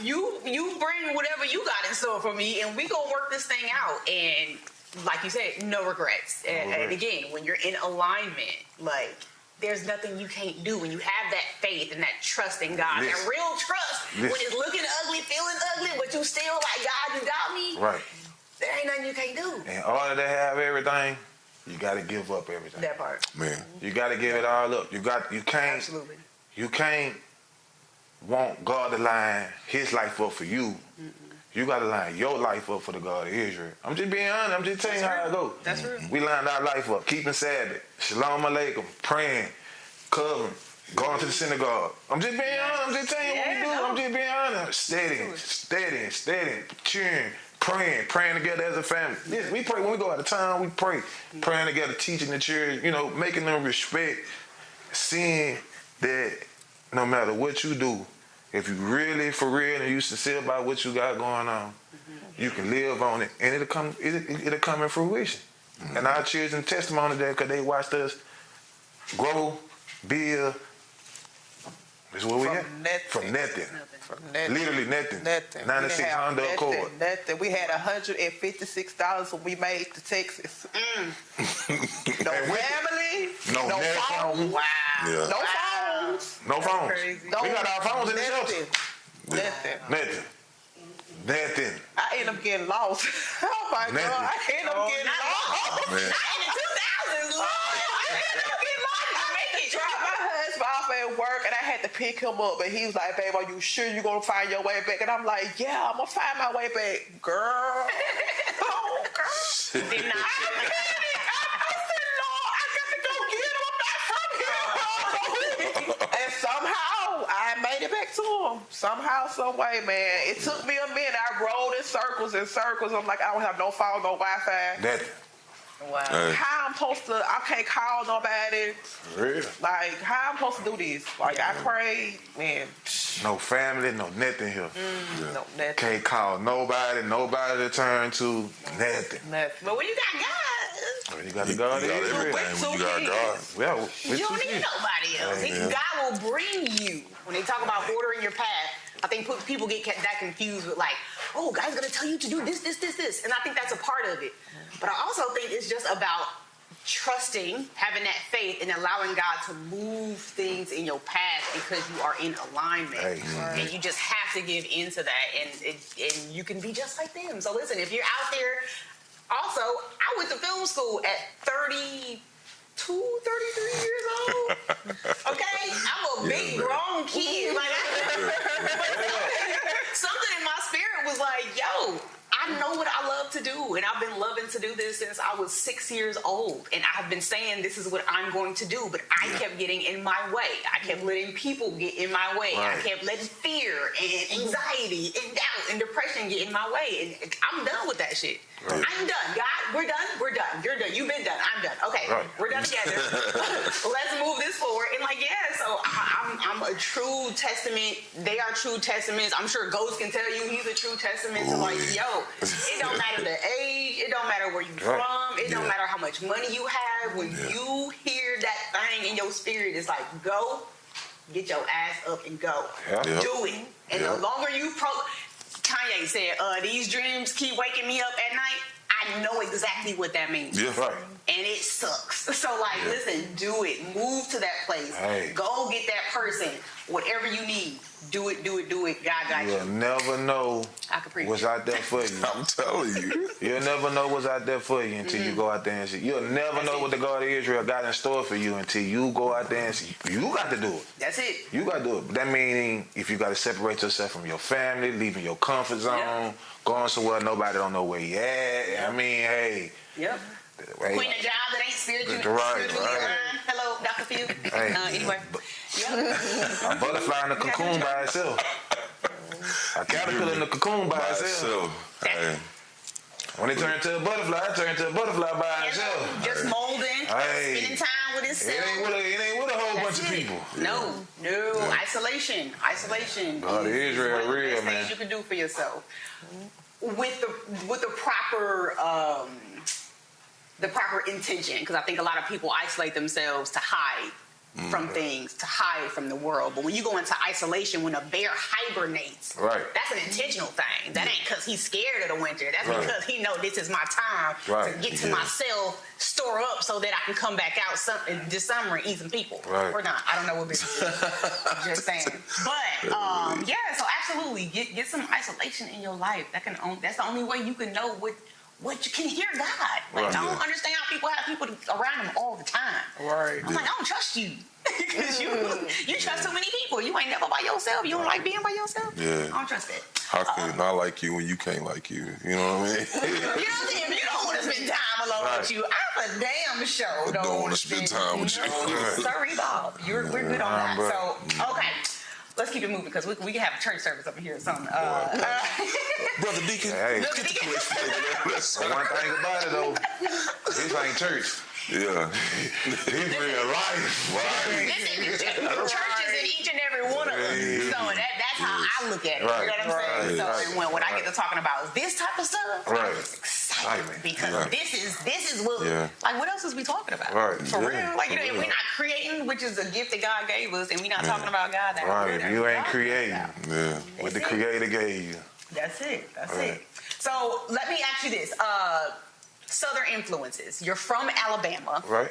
You bring whatever you got in store for me, and we gonna work this thing out. And like you said, no regrets. And again, when you're in alignment, like, there's nothing you can't do when you have that faith and that trust in God. Listen. That real trust. Listen. When it's looking ugly, feeling ugly, but you still like, God, you got me. Right. There ain't nothing you can't do. In order to have everything, you got to give up everything. That part. Man. You got to give it all up. You can't. Absolutely. You can't want God to line His life up for you. You got to line your life up for the God of Israel. I'm just being honest. I'm just telling you how it goes. That's real. We lined our life up, keeping Sabbath, Shalom Aleichem, praying, covering, going to the synagogue. I'm just being honest. I'm just telling you what we do. I'm just being honest. Steady, cheering, praying together as a family. Yes, we pray when we go out of town. We pray, praying together, teaching the children. You know, making them respect, seeing that no matter what you do, if you really for real and you sincere about what you got going on, you can live on it, and it'll come in fruition. And our children testimony that because they watched us grow, build. This is where we at. From nothing. From nothing. Literally nothing. Nothing. 96 Honda Accord. Nothing. We had $156 when we made to Texas. No family. No phone. Wow. Yeah. No phones. No phones. crazy. We got our phones in the shelter. Nothing. Nothing. I end up getting lost. Oh my Nothing. God. I end up getting lost. Man. In the 2000s, Lord. I ended up getting lost to make it. Dropped my husband off at work, and I had to pick him up. And he was like, "Babe, are you sure you're gonna find your way back?" And I'm like, "Yeah, I'm gonna find my way back, girl." Oh, girl. Did not. I said, "Lord, I got to go get him. I'm not from here." And somehow I made it back to him. Somehow, some way, man. It took me a minute. I rolled in circles and circles. I'm like, I don't have no phone, no Wi-Fi. Nothing. Wow. Hey. How I'm supposed to? I can't call nobody. Real. Like, how I'm supposed to do this? Like, I prayed, man. No family, no nothing here. No, nothing. Can't call nobody to turn to, nothing. Nothing. But when you got God, You got the God of You got Israel. everything when you got God. Well, you don't need nobody else. Amen. God will bring you. When they talk about ordering your path, I think people get that confused with like, oh, God's going to tell you to do this. And I think that's a part of it. But I also think it's just about trusting, having that faith, and allowing God to move things in your path because you are in alignment. Hey. And you just have to give into that. And you can be just like them. So listen, if you're out there, also, I went to film school at 33 years old. Okay? I'm a big grown kid. Like, something in my spirit was like, yo, I know what I love to do, and I've been loving to do this since I was 6 years old, and I've been saying this is what I'm going to do, but I kept getting in my way. I kept letting people get in my way. Right. I kept letting fear and anxiety and doubt and depression get in my way, and I'm done with that shit. Right. I'm done. God, we're done. You're done. You've been done. I'm done. Okay, Right. we're done together. Let's move this forward. And like, yeah, so I'm a true testament. They are true testaments. I'm sure Ghost can tell you he's a true testament to like, yo, it don't matter the age, it don't matter where you from, it don't matter how much money you have. When you hear that thing in your spirit, it's like, go, get your ass up and go. Do it. And the longer you Kanye said, these dreams keep waking me up at night. I know exactly what that means. Yeah. Right. And it sucks. So, like, listen, do it. Move to that place. Hey. Go get that person. Whatever you need. Do it. God got you. You'll never know what's out there for you. I'm telling you. You'll never know what's out there for you until you go out there and see. You'll never know what the God of Israel got in store for you until you go out there and see. You got to do it. That's it. You got to do it. That meaning if you got to separate yourself from your family, leaving your comfort zone, going somewhere nobody don't know where you at. I mean, hey. Yep. Quitting a job that ain't spiritually Right. aligned. Hello, Dr. Phil. Anyway. A butterfly in the cocoon by itself. A caterpillar in the cocoon by itself. Hey. When it turned to a butterfly, it turned to a butterfly by itself. Just molding, spending time with itself. It ain't with a whole bunch of people. No. Isolation. God, Israel real, man. Things you can do for yourself with the proper intention, because I think a lot of people isolate themselves to hide from things, to hide from the world. But when you go into isolation, when a bear hibernates, that's an intentional thing. That ain't because he's scared of the winter. That's because he know this is my time to get to myself, store up so that I can come back out this summer and eat some people. Or not. I don't know what business is. I'm just saying. But so absolutely get some isolation in your life. That's the only way you can know what you can hear God. Like, I don't understand how people have people around them all the time. Right. I'm like, I don't trust you. Because you trust too many people. You ain't never by yourself. You don't like being by yourself. Yeah. I don't trust that. How can I like you when you can't like you? You know what I mean? You know what I'm saying? If you don't want to spend time alone with you, I'm a damn sure don't want to spend time with you. Sorry, Bob. We're good on that. So, okay. Let's keep it moving because we can have a church service over here or something. Brother Deacon, let's get the place. One thing about it though, this ain't church. Yeah. It's real life. Right. Listen, church is in each and every one of us. So that's how I look at it. You know what I'm saying? So when I get to talking about this type of stuff, it's exciting because this is what like what else is we talking about? For real. Like, you know, if we're not creating, which is a gift that God gave us, and we're not talking about God, if you ain't creating what the Creator gave you. That's it. So let me ask you this. Southern influences. You're from Alabama. Right.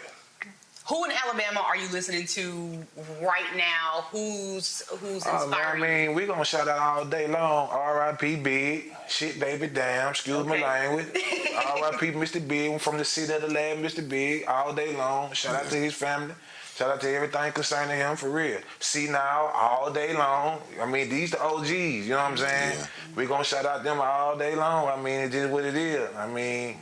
Who in Alabama are you listening to right now? Who's inspiring you? I mean, we gonna shout out all day long. R.I.P. Big. Shit, baby, damn. Excuse my language. R.I.P. Mr. Big. From the city of the land, Mr. Big. All day long. Shout out to his family. Shout out to everything concerning him, for real. See now, all day long. I mean, these the OGs, you know what I'm saying? We gonna shout out them all day long. I mean, it's just what it is. I mean,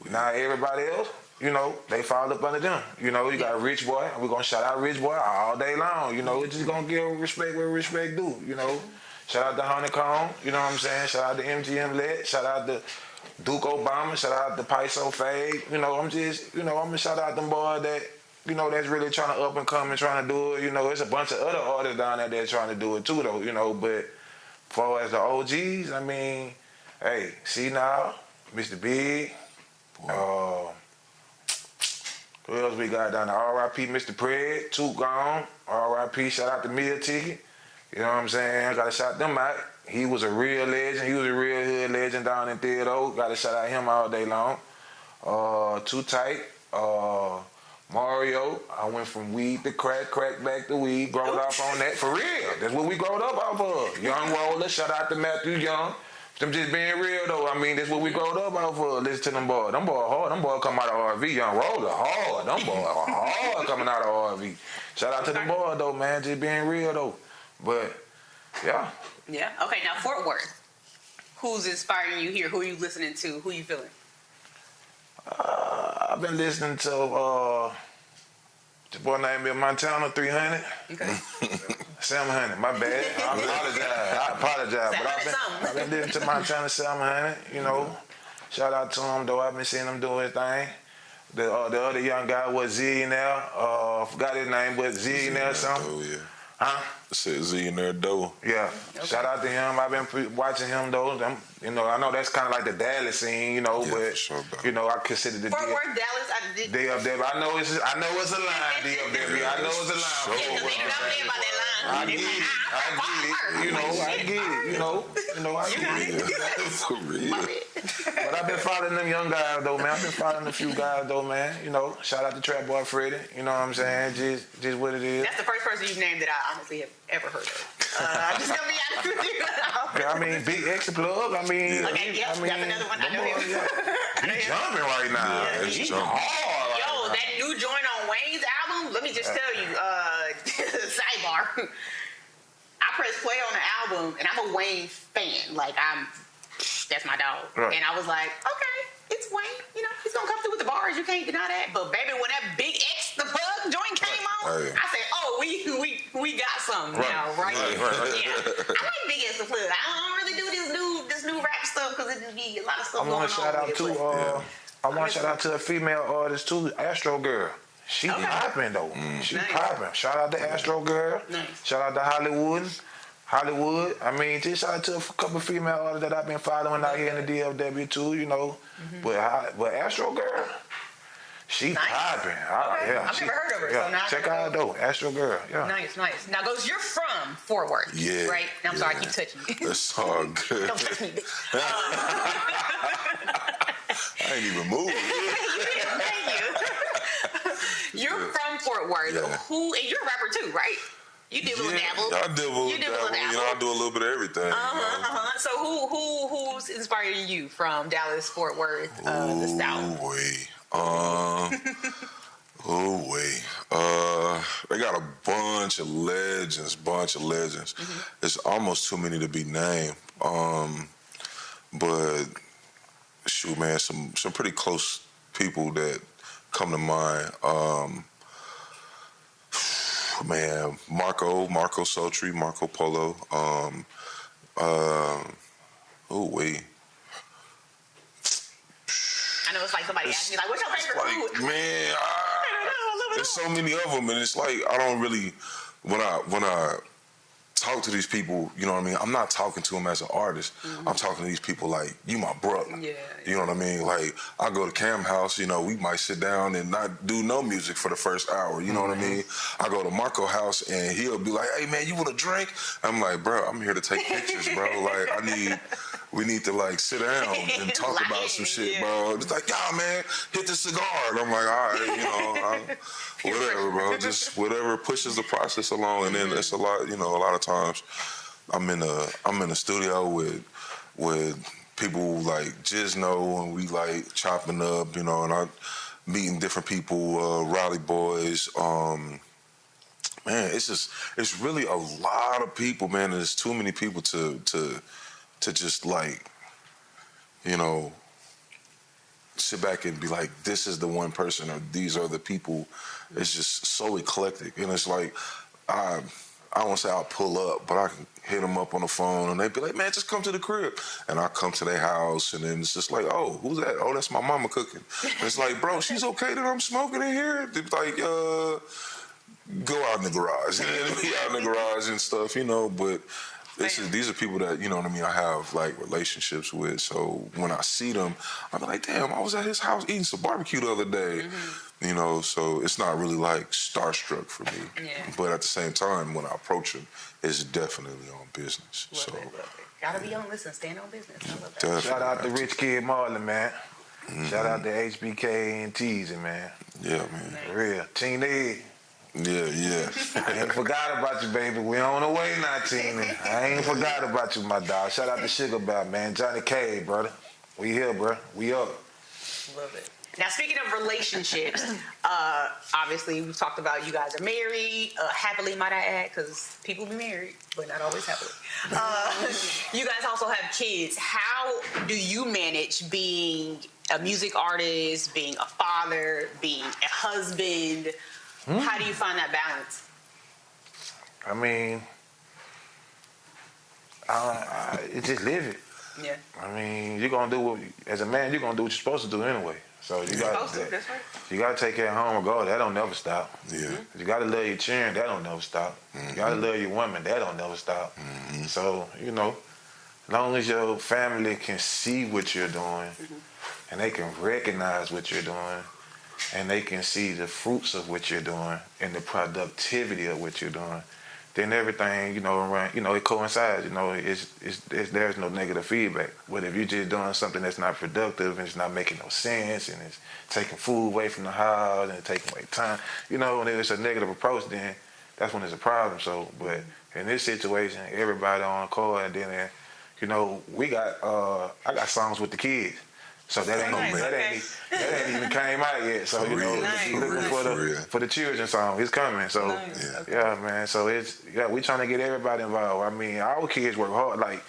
now everybody else, you know, they fall up under them. You know, you got Rich Boy. We're going to shout out Rich Boy all day long. You know, we're just going to give respect where respect due, you know. Shout out to Honeycomb, you know what I'm saying? Shout out to MGM Let. Shout out to Duke Obama. Shout out to Paiso Fade. You know, I'm going to shout out them boys that, you know, that's really trying to up and come and trying to do it. You know, there's a bunch of other artists down there that's trying to do it too, though, you know. But as far as the OGs, I mean, hey, see now, Mr. Big. Who else we got down there? R.I.P. Mr. Pred, 2 gone. R.I.P. Shout out to Meal Ticket. You know what I'm saying? I gotta shout them out. He was a real legend. He was a real hood legend down in Theodore. Gotta shout out him all day long. Too Tight. Mario. I went from weed to crack back to weed. Growed up on that. For real. That's what we growed up off of. Young Roller. Shout out to Matthew Young. Them just being real though. I mean, that's what we growed up off of. Listen to them boys. Them boys hard. Them boys come out of RV. Young Roller hard. Them boys hard coming out of RV. Shout out to them boys though, man. Just being real though. But yeah. Yeah. Okay. Now Fort Worth. Who's inspiring you here? Who are you listening to? Who are you feeling? I've been listening to the boy named Montana 300. Okay. 700, my bad. I apologize. But I've been listening to Montana 700, you know. Shout out to him, though. I've been seeing him doing his thing. The other young guy was Zillionaire. Forgot his name, but Zillionaire something. Oh, yeah. Huh? Said Z in there though. Yeah, shout out to him. I've been watching him though. You know, I know that's kind of like the Dallas scene, you know, Yeah, but for sure, bro. you know, I consider the Fort Worth, Dallas, I did. DFW. I know it's a line, DFW. I know it's a line. Yeah, because they dropped in by that line. I get it. You know, I get it. You know, I get it. For real. But I've been following them young guys though, man. I've been following a few guys though, man. You know, shout out to Trap Boy Freddy. You know what I'm saying? Just what it is. That's the first person you've named that I honestly have ever heard of. I'm just gonna be honest with you. Yeah, I mean, Big X Plug. I mean, Okay, yep, that's another one. I know him. He's jumping right now. Yeah, He's jumping. hard. Yo, that new joint on Wayne's album, let me just tell you, sidebar. I pressed play on the album, and I'm a Wayne fan. Like, that's my dog. Right. And I was like, okay, it's Wayne. You know, he's gonna come through with the bars. You can't deny that. But baby, when that Big X the Plug joint came on, Right. I said, oh, we got something now, right? Right. Yeah. I like Big X the Plug. I don't really do this new rap stuff because it just be a lot of stuff I going on. want to shout out with to it, but- I want to shout out to a female artist too, Astro Girl. She Okay. popping though. She Nice. popping. Shout out to Astro Girl. Nice. Shout out to Hollywood. I mean, just shout out to a couple female artists that I've been following out here in the DFW too. You know, but Astro Girl, she Nice. popping. Okay. Yeah, I've never heard of her, so now I check gotta her out though, Astro Girl. Yeah. Nice. Now, goes, you're from Fort Worth, Yeah, right? Now, I'm sorry, I yeah. keep touching you. That's all good. Don't touch me, bitch. I ain't even moving. Thank you. You're from Fort Worth. Yeah. And you're a rapper too, right? You dibble and dabble. I dibble, You dibble and dabble. You know, dabble. I do a little bit of everything. So who's inspiring you from Dallas, Fort Worth, the South? They got a bunch of legends. It's almost too many to be named. But shoot, man, some pretty close people that come to mind. Man, Marco Sultry, Marco Polo. I know it's like somebody asked me, like, what's your favorite Like, food? man, I don't know. there's so many of them, and it's like I don't really when I talk to these people, you know what I mean? I'm not talking to them as an artist. I'm talking to these people like, you my brother. Yeah, You know what I mean? Like, I go to Cam House, you know, we might sit down and not do no music for the first hour. You know what I mean? I go to Marco house and he'll be like, hey, man, you want a drink? I'm like, bro, I'm here to take pictures, bro. Like, we need to like sit down and talk Like, about some shit, yeah. bro. It's like, yeah, man, hit the cigar. And I'm like, all right, you know, whatever, bro. Just whatever pushes the process along. And then it's a lot, you know, a lot of times I'm in a studio with people like Jizno, and we like chopping up, you know, and I meeting different people, Raleigh boys. Man, it's really a lot of people, man. And there's too many people to just like, you know, sit back and be like, this is the one person or these are the people. It's just so eclectic, and it's like I won't say I'll pull up, but I can hit them up on the phone, and they be like, man, just come to the crib. And I come to their house, and then it's just like, oh, who's that? Oh, that's my mama cooking. And it's like, bro, she's okay that I'm smoking in here? They're like, go out in the garage. And then be out in the garage and stuff, you know, but these are people that, you know what I mean, I have like relationships with. So when I see them, I'm like, damn, I was at his house eating some barbecue the other day. You know, so it's not really like starstruck for me. Yeah. But at the same time, when I approach him, it's definitely on business. Love it. Gotta be on, listen, stand on business. I love that. Definitely. Shout out to Rich Kid Marlin, man. Shout out to HBK and Teasy, man. Yeah, man. For real. Teen Ed. Yeah. I ain't forgot about you, baby. We on the way now, Tina. I ain't forgot about you, my dog. Shout out to Sugar Bap, man. Johnny K, brother. We here, bro. We up. Love it. Now, speaking of relationships, obviously we've talked about you guys are married, happily, might I add, because people be married, but not always happily. You guys also have kids. How do you manage being a music artist, being a father, being a husband? How do you find that balance? I mean, it's just live it. Yeah. I mean, you're gonna do what as a man, you're gonna do what you're supposed to do anyway. So you got That's right. you gotta take care of home regardless. That don't never stop. Yeah. You gotta love your children. That don't never stop. You gotta love your woman. That don't never stop. So as long as your family can see what you're doing, and they can recognize what you're doing, and they can see the fruits of what you're doing and the productivity of what you're doing, then everything, it coincides. There's no negative feedback. But if you're just doing something that's not productive and it's not making no sense and it's taking food away from the house and it's taking away time, and if it's a negative approach, then that's when there's a problem. So, but in this situation, everybody on call, and then, we got, I got songs with the kids. So that ain't even came out yet. So looking for the children's song. It's coming. So yeah, man. So we trying to get everybody involved. I mean, our kids work hard. Like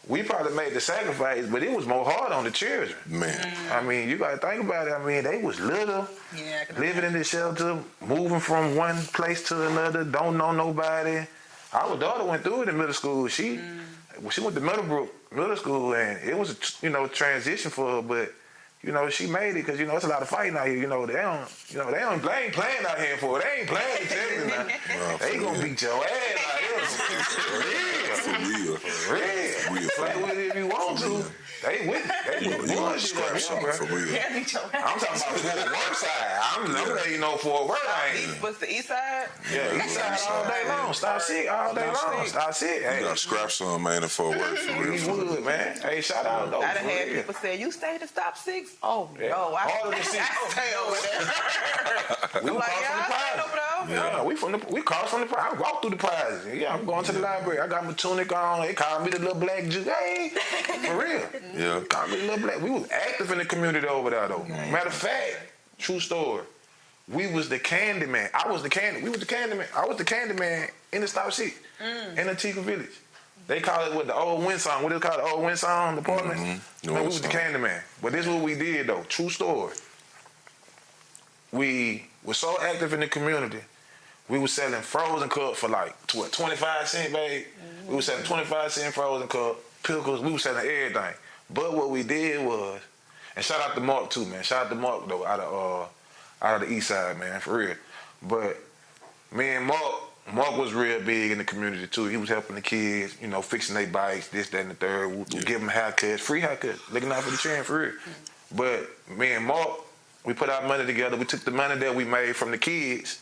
we probably made the sacrifice, but it was more hard on the children. Man. I mean, you gotta think about it. I mean, they was little, living in the shelter, moving from one place to another, don't know nobody. Our daughter went through it in middle school. She went to middle school, and it was a transition for her, but she made it because it's a lot of fighting out here. They ain't playing out here for it. They ain't playing the now. They gonna beat your ass out here. For real. Play with it if you want to. They with bullshit out here, bro. For real. I'm talking about the work side. I'm letting you know for a word I ain't. What's the east side? Yeah, east side all day long. Stop sick all day long. Stop sick. You got scrap some, man, for work. For real. He would, man. Hey, shout out though. I done had people say, "You stay to stop 6?" Oh no, All of the six. stay over there. We I'm like, cross from the I stay prize. over there. Yeah, we cross from the prize. I walk through the prizes. Yeah, I'm going to the library. I got my tunic on. They call me the little black Jew. Hey, for real. Yeah. Call me the little black. We was active in the community over there though. Matter of fact, true story. We was the candy man. We was the candy man. I was the candy man in the Stop Shit in Antigua Village. They call it the old wind song. What do they call it? The old wind song department? Man, we was the candy man. But this is what we did though. True story. We were so active in the community. We was selling frozen cups for like 25 cents, babe. We was selling 25 cent frozen cup, pickles. We was selling everything. But what we did was, and shout out to Mark too, man. Shout out to Mark though, out of the east side, man, for real. But me and Mark was real big in the community too. He was helping the kids, fixing their bikes, this, that, and the third. We give them haircuts, free haircuts, looking out for the children, for real. But me and Mark, we put our money together. We took the money that we made from the kids,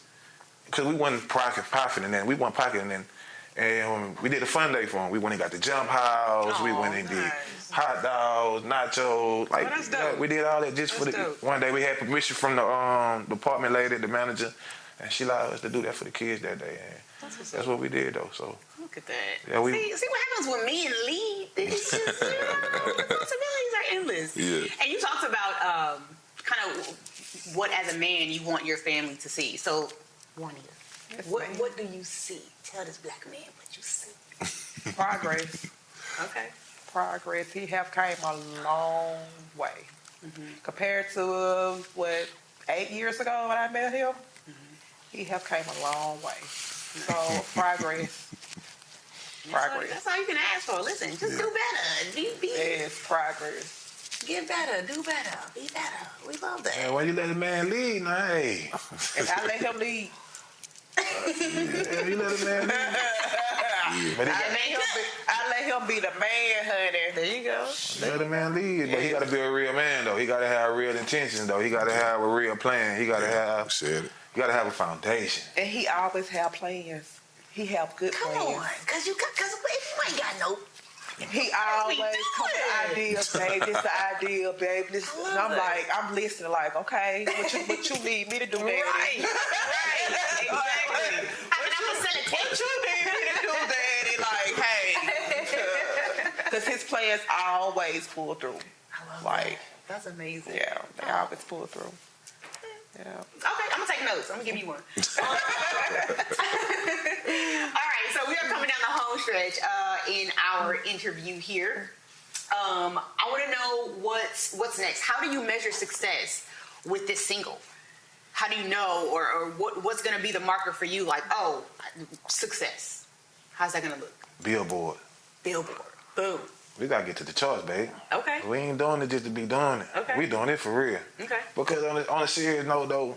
because we wasn't profiting then. We weren't pocketing then. And we did a fun day for them. We went and got the jump house. We went and did hot dogs, nachos. We did all that just for the. One day we had permission from the department lady, the manager, and she allowed us to do that for the kids that day. And that's what we did though. So look at that. Yeah, see what happens when me and Lee. It's just the possibilities are endless. Yeah. And you talked about kind of what as a man you want your family to see. So, Juanita, what do you see? Tell this black man what you see. Progress. Okay. Progress. He have came a long way compared to 8 years ago when I met him. He have came a long way. So progress. That's all you can ask for. Listen, just do better. Yes, progress. Get better, do better, be better. We love that. And when you let a man lead, now, hey. And I let him lead. You let a man lead. But I let him be the man, honey. There you go. Let a man lead, but he got to be a real man though. He got to have real intentions though. He got to have a real plan. He got to have. Said it. You got to have a foundation. And he always have plans. He have good plans. Come on, because if you ain't got no. He always come with ideas, babe. This the idea, babe. This, and I'm like, I'm listening, like, okay, what you need me to do, daddy? Right, exactly. What you need me to do, daddy? Like, hey, because his plans always pull through. I love that. That's amazing. Yeah, they always pull through. Yeah. Okay, I'm gonna take notes. I'm gonna give you one. All right, so we are coming down the home stretch in our interview here. I want to know what's next. How do you measure success with this single? How do you know, or what's gonna be the marker for you? Like, success. How's that gonna look? Billboard. Billboard. Boom. We gotta get to the charts, babe. Okay. We ain't doing it just to be doing it. Okay. We doing it for real. Okay. Because on a serious note, though,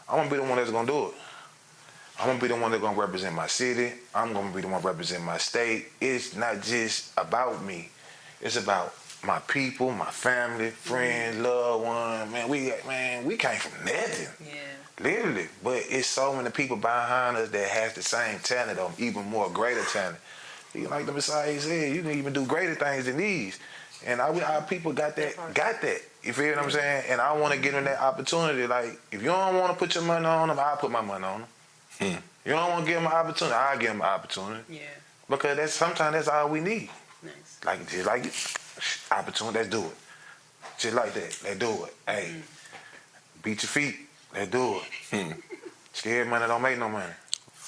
I'm gonna be the one that's gonna do it. I'm gonna be the one that's gonna represent my city. I'm gonna be the one representing my state. It's not just about me. It's about my people, my family, friends, loved ones. Man, we came from nothing. Yeah. Literally. But it's so many people behind us that has the same talent or even more greater talent. Like the Messiah said, you can even do greater things than these. And our people got that. You feel what I'm saying? And I want to give them that opportunity. Like, if you don't want to put your money on them, I'll put my money on them. You don't want to give them an opportunity, I'll give them an opportunity. Yeah. Because sometimes that's all we need. Nice. Just like opportunity, let's do it. Just like that, let's do it. Hey, beat your feet, let's do it. Scared money don't make no money.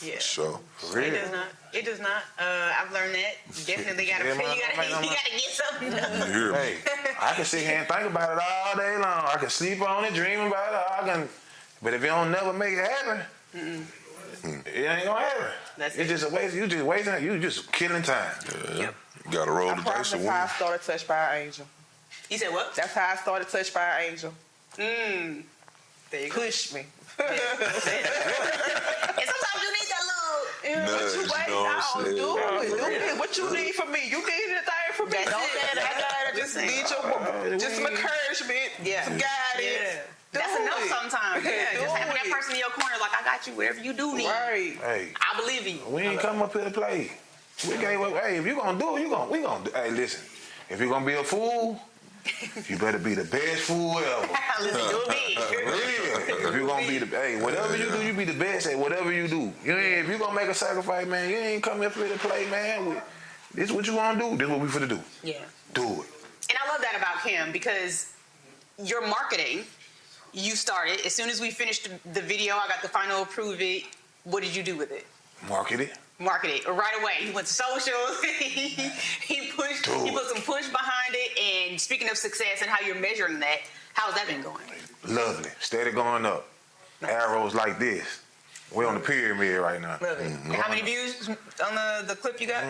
Yeah. So For real. It does not. It does not. I've learned that. You definitely gotta. Yeah, You gotta get something done. you hear me? Hey, I can sit here and think about it all day long. I can sleep on it, dream about it. But if you don't never make it happen, it ain't gonna happen. That's It's it. just a waste. You just wasting. You just killing time. Yeah. You gotta roll the dice That's and how I win. started Touched by an Angel. You said what? That's how I started Touched by an Angel. There you go. Pushed me. And sometimes you need that little. Nudge, What you you waiting know what I'm on? saying? Do it. What you need from me? You need anything from me? That's Don't it. I just need your just some encouragement, Yeah. some guidance. Yeah. Do That's enough it. sometimes. Yeah. Do Just having that it. person in your corner, like I got you, whatever you do need. Right. Hey, I believe in you. we ain't come up here to play. We gave up. Hey, if you gonna do it, we gonna do. Hey, listen. If you're gonna be a fool, you better be the best fool ever. Listen, do it big. Real. If you're gonna be whatever you do, you be the best at whatever you do. If you're gonna make a sacrifice, man, you ain't come up here to play, man. This what you wanna do. This what we finna do. Yeah. Do it. And I love that about Kim because your marketing, you started as soon as we finished the video. I got the final approve it. What did you do with it? Market it. Market it right away. He went to socials. he pushed. He put some push behind it. And speaking of success and how you're measuring that, how's that been going? Lovely. Steady going up. Arrows like this. We're on the pyramid right now. Love it. And how many views on the clip you got?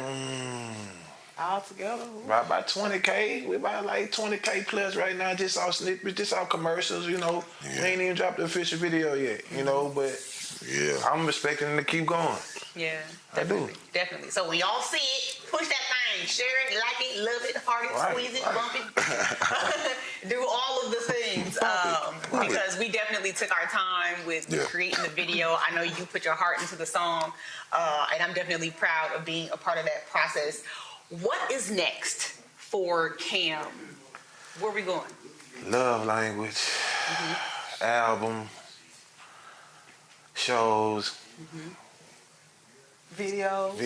All together. About 20K. We're about like 20K plus right now. Just off snippets, just off commercials, We ain't even dropped the official video yet, but Yeah. I'm expecting them to keep going. Yeah, I do. definitely. So when y'all see it, push that thing, share it, like it, love it, heart it, Right, squeeze it, right. bump it, do all of the things. Because we definitely took our time with Yeah. creating the video. I know you put your heart into the song, and I'm definitely proud of being a part of that process. What is next for Cam? Where are we going? Love language, album, shows, Videos. videos.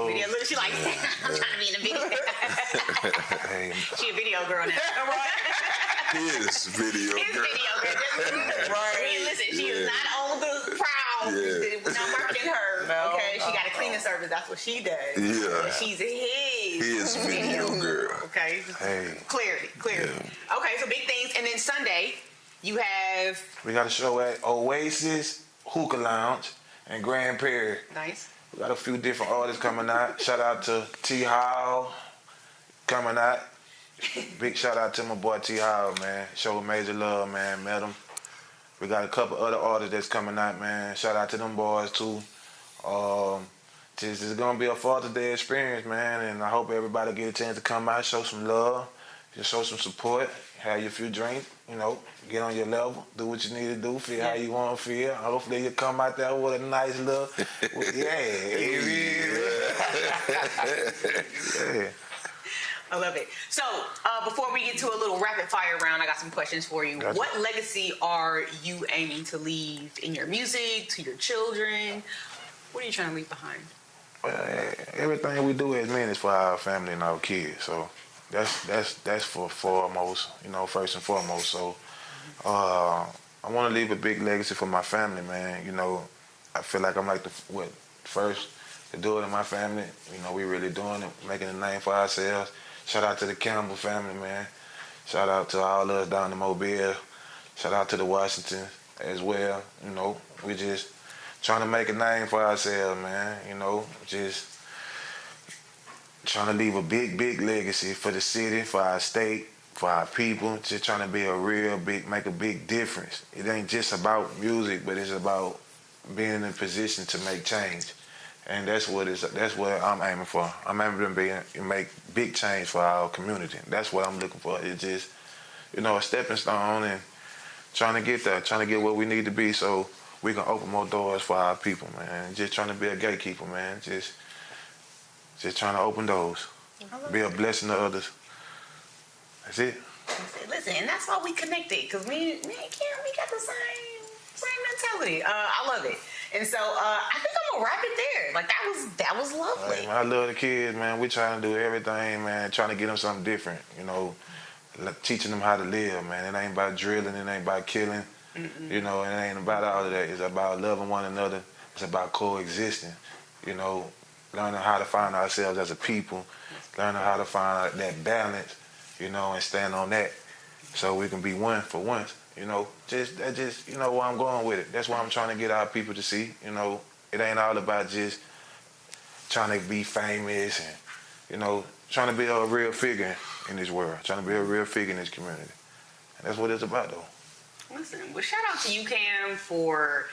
Video, look, she like, I'm trying to be in the video. Hey, She a video girl now. His video She's a girl. video girl. I mean, listen, she is not on the proud. Yeah. We're not marketing her. No, Okay, she got a cleaning service. That's what she does. Yeah. And she's his. His video girl. Okay. Hey. Clarity. Okay, so big things. And then Sunday, you have we got a show at Oasis, Hookah Lounge, and Grand Prairie. nice. We got a few different artists coming out. Shout out to T. Howell coming out. Big shout out to my boy T. Howell, man. Show major love, man. Met him. We got a couple other artists that's coming out, man. Shout out to them boys too. This is gonna be a Father's Day experience, man, and I hope everybody get a chance to come out, show some love, just show some support, have your few drinks, get on your level, do what you need to do, feel how you want to feel. Hopefully you come out there with a nice little, yeah. I love it. So, before we get to a little rapid fire round, I got some questions for you. Gotcha. What legacy are you aiming to leave in your music, to your children? What are you trying to leave behind? Everything we do as men is for our family and our kids. So that's for foremost, first and foremost. So I want to leave a big legacy for my family, man. I feel like I'm like the first to do it in my family. We really doing it, making a name for ourselves. Shout out to the Campbell family, man. Shout out to all of us down in Mobile. Shout out to the Washington as well. We just trying to make a name for ourselves, man. Just trying to leave a big legacy for the city, for our state, for our people. Just trying to be make a big difference. It ain't just about music, but it's about being in a position to make change. And that's what I'm aiming for. I'm aiming to make big change for our community. That's what I'm looking for. It's just, a stepping stone and trying to get there, trying to get where we need to be so we can open more doors for our people, man. Just trying to be a gatekeeper, man. Just trying to open doors. Be a blessing to others. That's it. Listen, and that's why we connected, because me and Kim, we got the same mentality. I love it. And so I think I'm gonna wrap it there. Like that was lovely. Hey, man, I love the kids, man. We trying to do everything, man. Trying to get them something different, teaching them how to live, man. It ain't about drilling. It ain't about killing. It ain't about all of that. It's about loving one another. It's about coexisting. Learning how to find ourselves as a people. Learning how to find that balance. And stand on that, so we can be one for once. Just where I'm going with it. That's what I'm trying to get our people to see. It ain't all about just trying to be famous and, trying to be a real figure in this world, trying to be a real figure in this community. And that's what it's about, though. Listen, well, shout out to you, Cam, for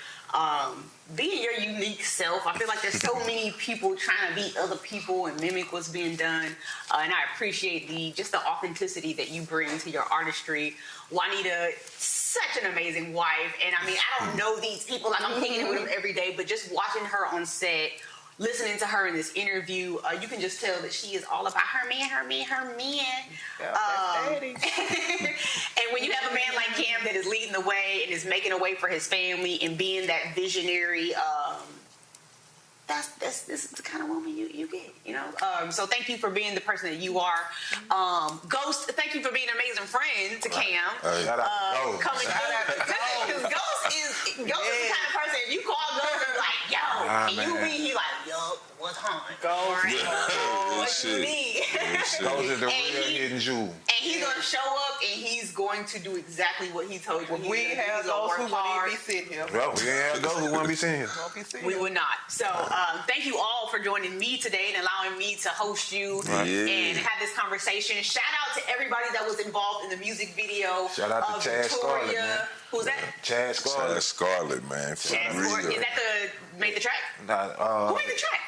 being your unique self. I feel like there's so many people trying to be other people and mimic what's being done, and I appreciate the authenticity that you bring to your artistry. Juanita, such an amazing wife, and I mean, I don't know these people like I'm hanging with them every day, but just watching her on set, listening to her in this interview, you can just tell that she is all about her man. And when you have a man like Cam that is leading the way and is making a way for his family and being that visionary, this is the kind of woman you get, So thank you for being the person that you are. Ghost, thank you for being an amazing friend to Cam. Shout out to Ghost. Coming because Ghost is the kind of person, if you call Ghost, he's like, yo, he like, yo, what's on? What you need? Ghost is the real hidden jewel. And he's going to show up and he's going to do exactly what he told you. We have those who wouldn't be sitting here. Well, we ain't have those who wouldn't be sitting here. We would not. So thank you all for joining me today and allowing me to host you and have this conversation. Shout out to everybody that was involved in the music video. Shout out to Chad Scarlett, man. Who's that? Chad Scarlett. Chad Scarlett, man. Chad Scarlett. Is that made the track? Nah, who made the track?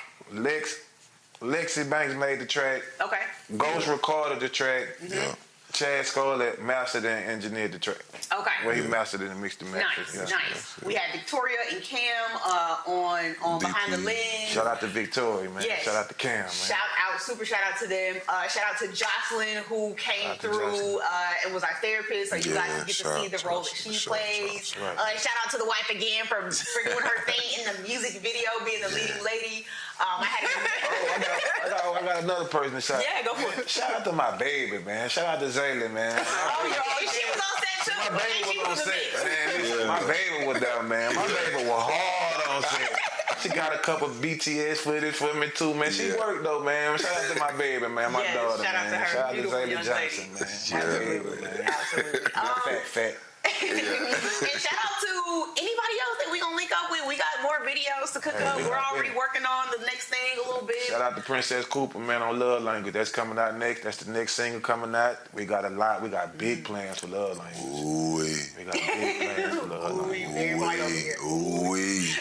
Lexi Banks made the track. Okay. Ghost recorded the track. Yeah. Chad Scarlett mastered and engineered the track. Okay. Well, he mastered it and mixed the Nice, masters. nice. We had Victoria and Cam on Behind the Lens. Shout out to Victoria, man. Yes. Shout out to Cam, man. Super shout out to them. Shout out to Jocelyn, who came through and was our therapist, so you guys can get to see the role that she plays. Shout out to the wife again for doing her thing in the music video, being the leading lady. I got another person to shout out. Yeah, go for it. Shout out to my baby, man. Shout out to Zayla, man. She was on set too. My baby was on set, man. Listen, my baby was there, man. My baby was hard on set. She got a couple BTS footage for me too, man. She worked though, man. Shout out to my baby, man. My daughter, shout out man. to her. Shout out to Beautiful Zayla young Johnson, lady. man. My baby, man. Absolutely. Fat. And shout out to anybody else that we gonna link up with. We got more videos to cook up. We're already working on the next thing a little bit. Shout out to Princess Cooper, man, on Love Language. That's coming out next. That's the next single coming out. We got a lot. We got big plans for Love Language. We got big plans for Love Language.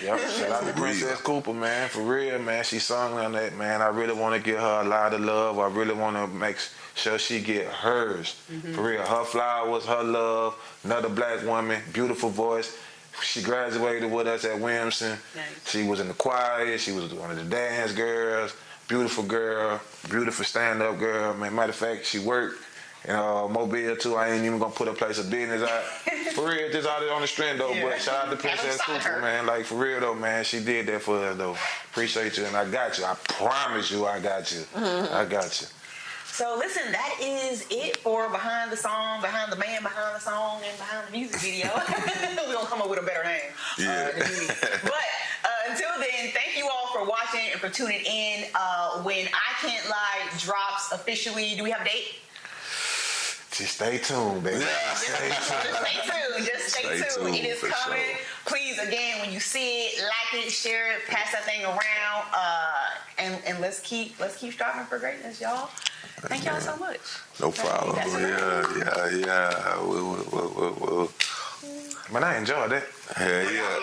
Yep. Shout out to Princess Cooper, man. For real, man. She sung on that, man. I really want to give her a lot of love. I really want to make sure she get hers. For real. Her flowers, her love. Another black woman, beautiful voice. She graduated with us at Williamson. Nice. She was in the choir. She was one of the dance girls. Beautiful girl. Beautiful stand-up girl. Man, matter of fact, she worked in Mobile too. I ain't even gonna put a place of business out. For real, just out there on the strand though. But shout out to Princess Cooper, man. Like for real though, man. She did that for us though. Appreciate you, and I got you. I promise you, I got you. I got you. So listen, that is it for Behind the Song, Behind the Man, Behind the Song, and Behind the Music Video. We're going to come up with a better name. But until then, thank you all for watching and for tuning in. When I Can't Lie drops officially, do we have a date? Just stay tuned, baby. Just stay tuned. It is coming. Sure. Please, again, when you see it, like it, share it, pass that thing around. and let's keep striving for greatness, y'all. Thank y'all so much. No problem. Yeah. Man, I enjoyed that. Hell yeah.